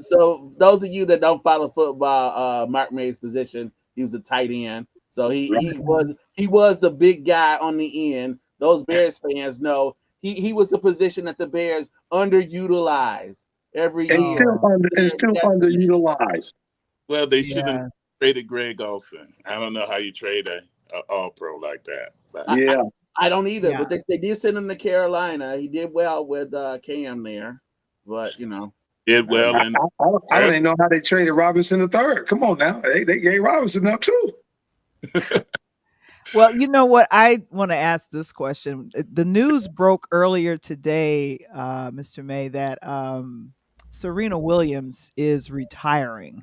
So those of you that don't follow football, Mark May's position, he was a tight end. So he was the big guy on the end. Those Bears fans know he was the position that the Bears underutilized every year. Still underutilized. Well, they should have traded Greg Olsen. I don't know how you trade a all-pro like that. But I don't either, but they did send him to Carolina. He did well with Cam there, but did well. I don't even know how they traded Robinson III. Come on now, they gave Robinson up too. Well, you know what? I want to ask this question. The news broke earlier today, Mr. May, that Serena Williams is retiring.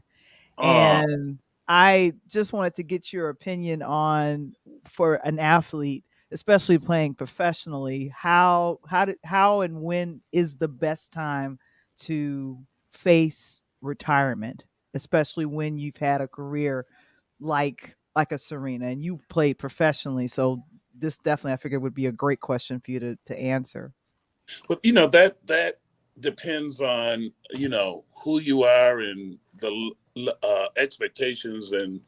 And I just wanted to get your opinion on, for an athlete, especially playing professionally, how and when is the best time to face retirement, especially when you've had a career like a Serena and you played professionally. So this definitely, I figured, would be a great question for you to answer. Well, that depends on, who you are and the expectations and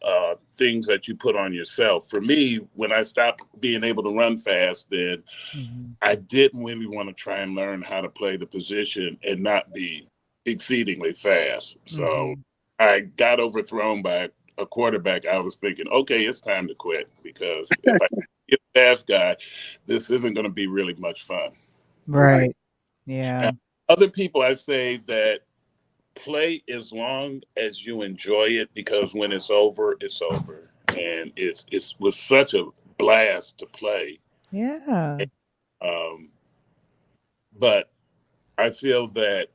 things that you put on yourself. For me, when I stopped being able to run fast, then I didn't really want to try and learn how to play the position and not be exceedingly fast. So I got overthrown by a quarterback. I was thinking, okay, it's time to quit, because if I get a fast guy, this isn't going to be really much fun. Right. Yeah. And other people, I say that play as long as you enjoy it, because when it's over, it's over. And it was such a blast to play. Yeah. But I feel that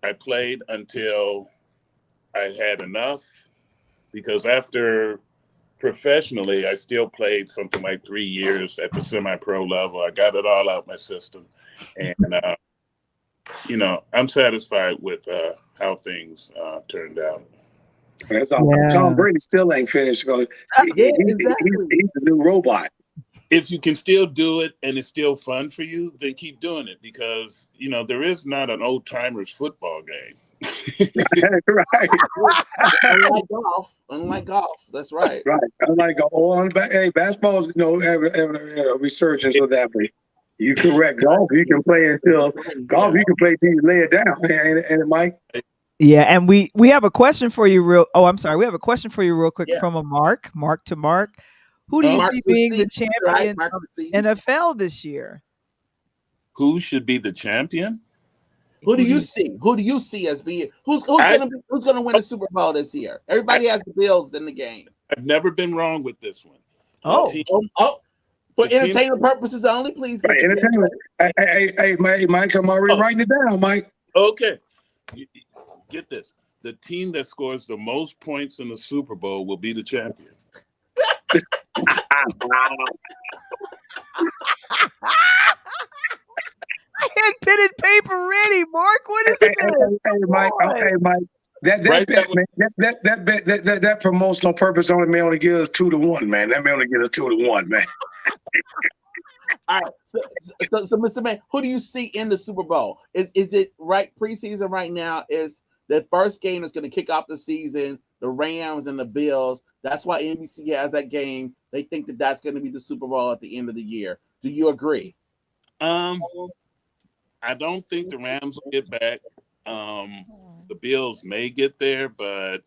I played until I had enough, because after professionally, I still played something like 3 years at the semi-pro level. I got it all out my system. And, I'm satisfied with how things turned out. That's all. Yeah. Tom Brady still ain't finished. He's the new robot. If you can still do it and it's still fun for you, then keep doing it, because, there is not an old-timers football game. Right. Unlike golf. That's right. Right. Unlike golf. Hey, basketball's, having a resurgence of that. But you correct. Golf, you can play until you can play till you lay it down. And Mike. Yeah, and we have a question for you we have a question for you real quick from a Mark to Mark. Who do you see being the champion of NFL this year? Who should be the champion? Who do you see? Who do you see as being who's gonna win the Super Bowl this year? Everybody has the Bills in the game. I've never been wrong with this one. For entertainment purposes only, please. Right, entertainment. Hey, Mike, I'm already writing it down, Mike. Okay. Get this. The team that scores the most points in the Super Bowl will be the champion. I had pen and paper ready, Mark. What is Hey, this? Mike. Hey, Mike. That Right, bet, man, that promotional purpose may only give us 2-1, man. That may only give us 2-1, man. All right. So, Mr. Man, who do you see in the Super Bowl? Is it right preseason right now? Is the first game that's going to kick off the season, the Rams and the Bills? That's why NBC has that game. They think that that's going to be the Super Bowl at the end of the year. Do you agree? I don't think the Rams will get back. The Bills may get there, but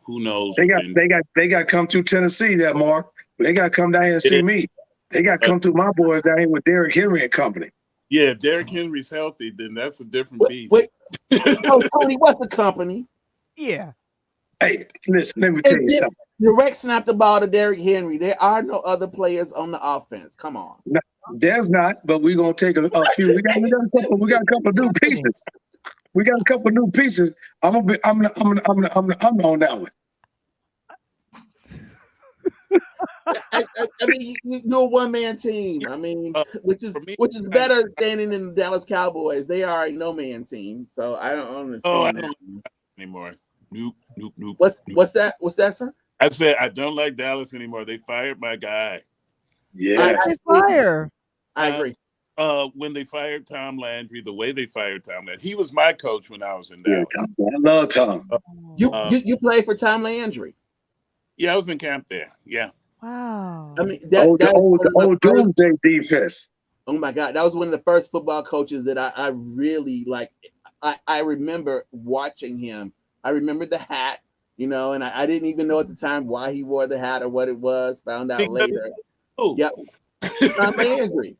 who knows? They got to come to Tennessee, that Mark. They got to come down here and see me. They got to come through my boys down here with Derrick Henry and company. Yeah, if Derrick Henry's healthy, then that's a different beast. Wait. Oh, Tony, what's the company? Yeah. Hey, listen, let me tell you something. Direct snap the ball to Derrick Henry. There are no other players on the offense. Come on. No, there's not, but we're gonna take a few. We got a couple new pieces. We got a couple new pieces. I'm on that one. I mean, you're a one-man team. I mean, which is better standing in the Dallas Cowboys. They are a no-man team, so I don't understand. Oh, I don't like anymore. Nope. What's that? What's that, sir? I said I don't like Dallas anymore. They fired my guy. Yeah, I agree. When they fired Tom Landry, the way they fired Tom Landry, he was my coach when I was in Dallas. I love Tom. You played for Tom Landry. Yeah, I was in camp there. Yeah. Wow. I mean, the old doomsday defense. Oh my God, that was one of the first football coaches that I really like. I remember watching him. I remember the hat, and I didn't even know at the time why he wore the hat or what it was. Found out later. Oh, yep. Tom Landry.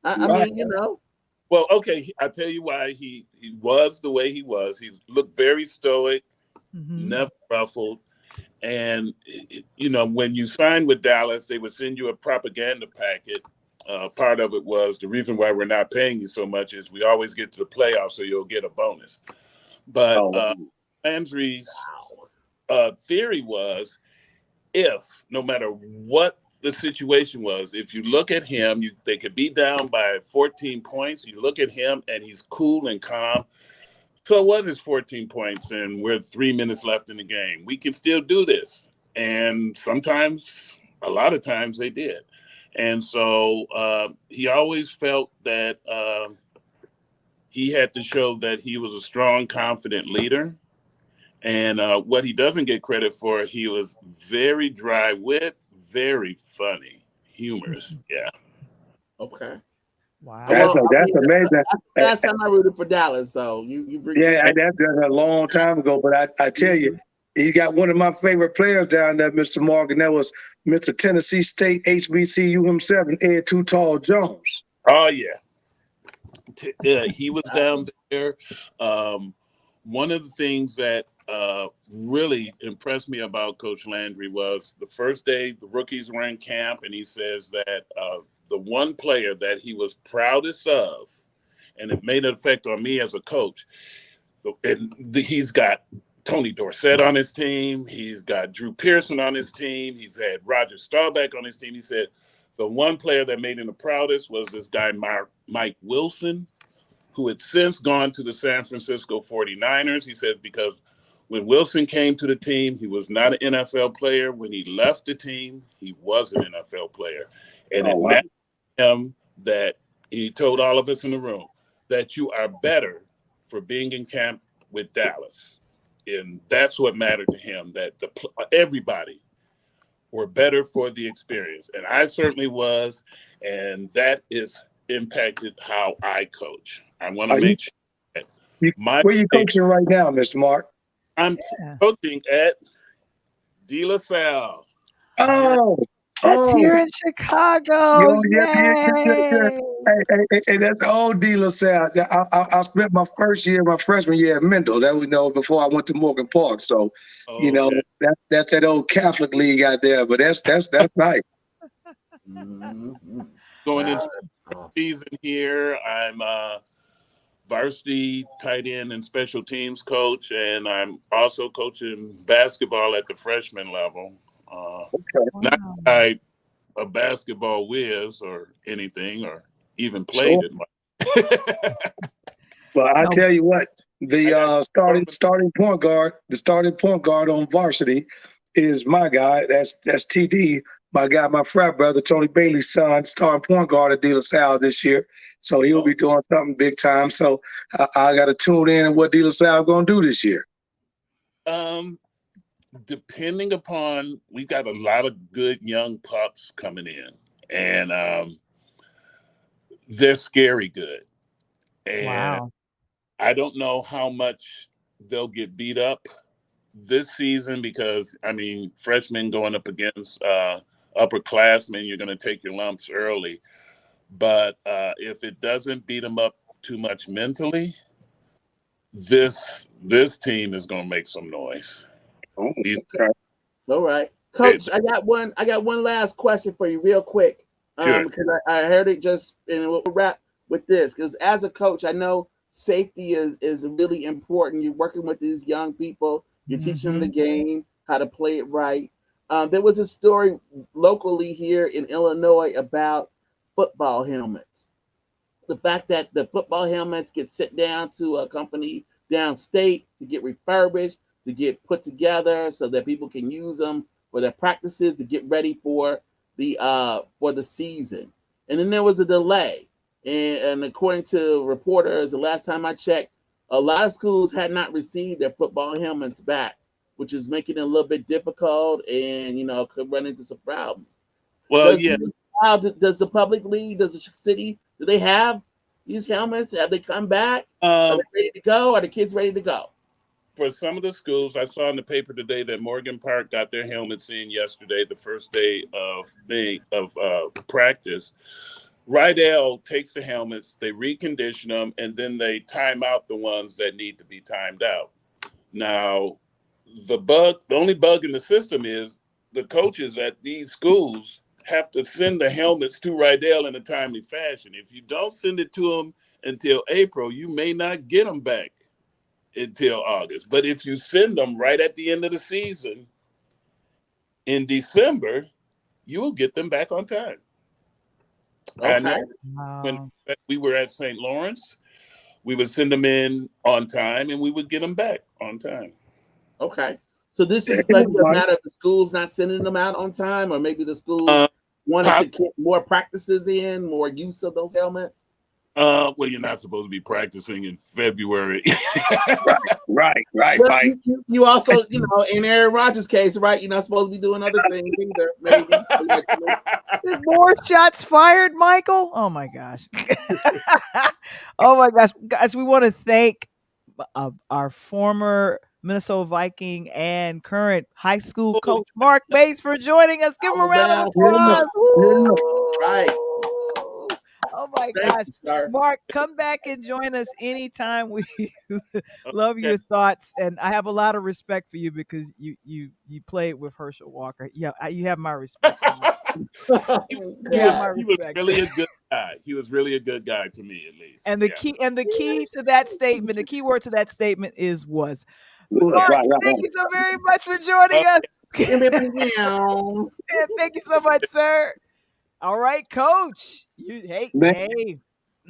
I mean, Well, okay. I'll tell you why he was the way he was. He looked very stoic, never ruffled. And, when you signed with Dallas, they would send you a propaganda packet. Part of it was the reason why we're not paying you so much is we always get to the playoffs, so you'll get a bonus. But Landry's theory was no matter what the situation was, if you look at him, they could be down by 14 points. You look at him and he's cool and calm. So what is 14 points and we're 3 minutes left in the game? We can still do this. And sometimes, a lot of times they did. And so he always felt that he had to show that he was a strong, confident leader. And what he doesn't get credit for, he was very dry wit, very funny, humorous. Yeah. Okay. Wow. That's amazing. Last time I rooted for Dallas, so you bring. Yeah, that's a long time ago. But I tell you, he got one of my favorite players down there, Mr. Morgan. That was Mr. Tennessee State HBCU himself, and Ed Too Tall Jones. Oh yeah. He was down there. One of the things that really impressed me about Coach Landry was the first day the rookies were in camp, and he says that the one player that he was proudest of, and it made an effect on me as a coach, he's got Tony Dorsett on his team. He's got Drew Pearson on his team. He's had Roger Staubach on his team. He said the one player that made him the proudest was this guy, Mike Wilson, who had since gone to the San Francisco 49ers. He said because when Wilson came to the team, he was not an NFL player. When he left the team, he was an NFL player. And it mattered him that he told all of us in the room that you are better for being in camp with Dallas. And that's what mattered to him, that everybody were better for the experience. And I certainly was. And that is impacted how I coach. I want to make sure that where are you coaching right now, Mr. Mark? I'm coaching at De La Salle. That's here in Chicago. Hey, that's old De La Salle. I spent my freshman year at Mendel. That we know before I went to Morgan Park. So, that's that old Catholic league out there. But that's nice. Going into season here, I'm varsity tight end and special teams coach, and I'm also coaching basketball at the freshman level. Not Wow. I a basketball whiz or anything, or even played Sure. it. Well, I No. tell you what, I the got the starting point guard on varsity is my guy. That's TD, my guy, my frat brother, Tony Bailey's son, starting point guard at De La Salle this year. So he'll oh, be doing something big time. So I got to tune in and what De La Salle going to do this year. um, depending upon, we've got a lot of good young pups coming in, and they're scary good. And Wow. I don't know how much they'll get beat up this season because, I mean, freshmen going up against upperclassmen, you're going to take your lumps early. But if it doesn't beat them up too much mentally, this team is going to make some noise. Oh, These, okay. All right, it, Coach. I got one last question for you, real quick. sure. Because I heard it just, and we'll wrap with this. Because as a coach, I know safety is really important. You're working with these young people. You're teaching them the game, how to play it right. There was a story locally here in Illinois about football helmets. The fact that the football helmets get sent down to a company downstate to get refurbished, to get put together so that people can use them for their practices to get ready for the season. And then there was a delay. And according to reporters, the last time I checked, a lot of schools had not received their football helmets back, which is making it a little bit difficult and could run into some problems. Well, Does yeah. does the public league, does the city, do they have these helmets? Have they come back? Are Um, they ready to go? Are the kids ready to go? for some of the schools, I saw in the paper today that Morgan Park got their helmets in yesterday, the first day of practice. Rydell takes the helmets, they recondition them, and then they time out the ones that need to be timed out. Now, the only bug in the system is the coaches at these schools have to send the helmets to Rydell in a timely fashion. If you don't send it to them until April, you may not get them back until August. But if you send them right at the end of the season in December, you will get them back on time. I know Okay. when Wow. we were at St. Lawrence, we would send them in on time and we would get them back on time. Okay. So this There is you maybe go, a Mike. matter of the schools not sending them out on time, or maybe the schools Uh, wanted to pop, get more practices in, more use of those helmets. well, you're not supposed to be practicing in February. Right, Well, Mike. you also, in Aaron Rodgers' case, right? You're not supposed to be doing other things either, maybe. Allegedly. There's more shots fired, Michael. Oh my gosh. Oh my gosh. Guys, we want to thank our former Minnesota Viking and current high school coach Mark Bates for joining us. Give him a round of Alabama. Yeah, applause. yeah. Right. Woo! Oh my Thank gosh. you, sir. Mark, come back and join us anytime. We love Okay. your thoughts, and I have a lot of respect for you because you played with Herschel Walker. Yeah, you have my respect. Mark. he, You he have was Yeah. my he was respect. really a good guy. He was really a good guy to me, at least. And Yeah. the key to that statement, the key word to that statement is was. Right, Mark, right, right. thank you so very much for joining us. Meow. And thank you so much, sir. All right, coach. Man,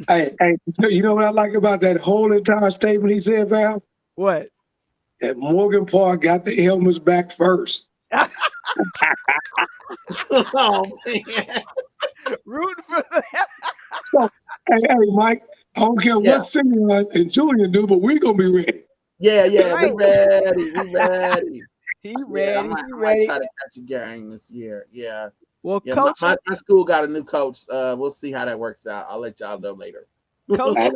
Hey. hey, you know what I like about that whole entire statement he said, Val? What? That Morgan Park got the helmets back first. Oh man. Rooting for the So, hey, Mike, I don't care Yeah. what Serena and Julian do, but we're going to be ready. Yeah, That's yeah. We right. ready. We ready. He Yeah, ready. He I might ready. try to catch a game this year. Yeah. Well, Yeah. coach, My school got a new coach. We'll see how that works out. I'll let y'all know later. coach, Hey,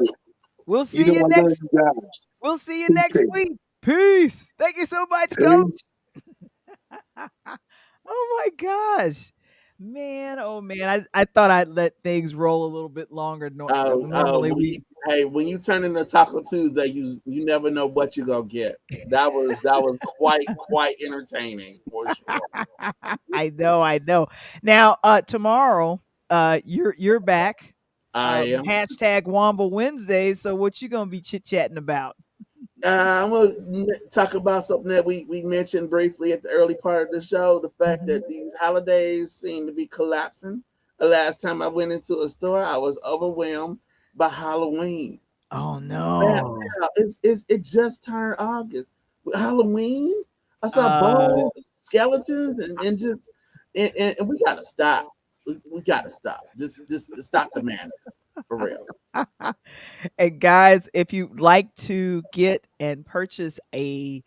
we'll you see know you I love next. you guys. We'll see you next Appreciate week. Peace. Thank you so much, it. coach. Oh my gosh. Man, oh man. I thought I'd let things roll a little bit longer. Normally we When you turn into Taco Tuesday, you never know what you're gonna get. That was quite entertaining for sure. I know. Now, tomorrow, you're back. I am. Hashtag Wamble Wednesday. So what you gonna be chit chatting about? I'm gonna talk about something that we mentioned briefly at the early part of the show. The fact Mhm. that these holidays seem to be collapsing. The last time I went into a store, I was overwhelmed by Halloween. Oh Man, no. it just turned August. Halloween, I saw Uh bones, skeletons, and just and we gotta stop. We gotta stop. Just stop the madness for real. and guys, if you like to get and purchase a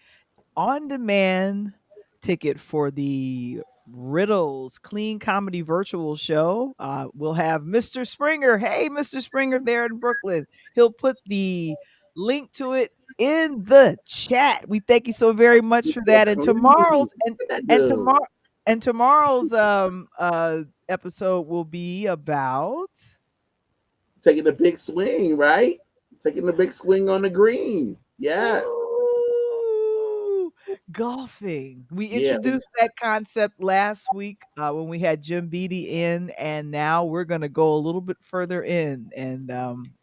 on-demand ticket for the Riddles Clean Comedy Virtual Show, we'll have Mr. Springer. Hey, Mr. Springer there in Brooklyn. He'll put the link to it in the chat. We thank you so very much for that. And Clean. tomorrow's and Look at that and dude. tomorrow and tomorrow's episode will be about Taking the big swing, right? Taking the big swing on the green. Yes. ooh, golfing. We Yeah. introduced that concept last week when we had Jim Beatty in, and now we're going to go a little bit further in. And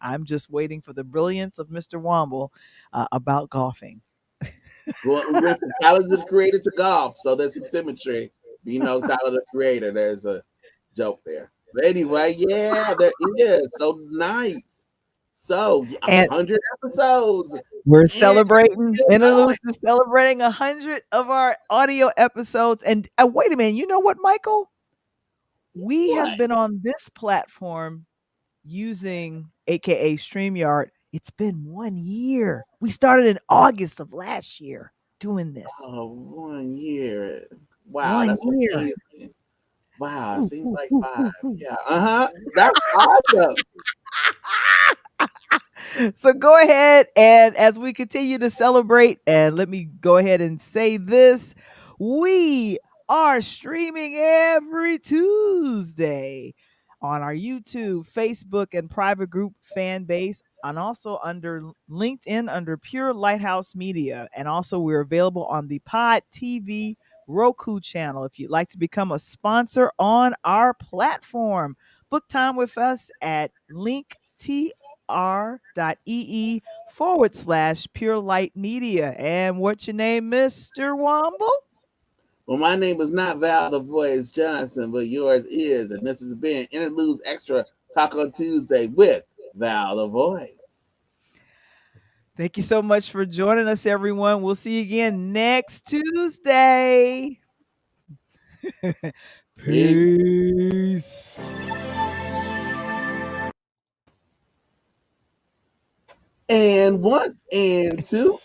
I'm just waiting for the brilliance of Mr. Wamble about golfing. We went from Tyler the Creator to golf, so there's some symmetry. You know, Tyler the Creator, there's a joke there. But anyway, yeah, there is. So nice. So, And 100 episodes. we're And celebrating, still going. Interludes is celebrating 100 of our audio episodes. And wait a minute, you know what, Michael? We What? have been on this platform using AKA StreamYard. It's been 1 year. We started in August of last year doing this. Oh, 1 year. Wow, One that's year. amazing. Wow, Ooh, seems ooh, like ooh, 5. ooh, ooh. Yeah, that's awesome. So go ahead and as we continue to celebrate, and let me go ahead and say this, we are streaming every Tuesday on our YouTube, Facebook, and private group fan base, and also under LinkedIn under Pure Lighthouse Media. And also we're available on the Pod TV Roku channel if you'd like to become a sponsor on our platform. Book time with us at linktr.ee /Pure Light Media. And what's your name, Mr. Wamble? Well, my name is not Val the Voice Johnson, but yours is. And this has been Interludes Extra Taco Tuesday with Val the Voice. Thank you so much for joining us, everyone. We'll see you again next Tuesday. Peace. And 1 and 2.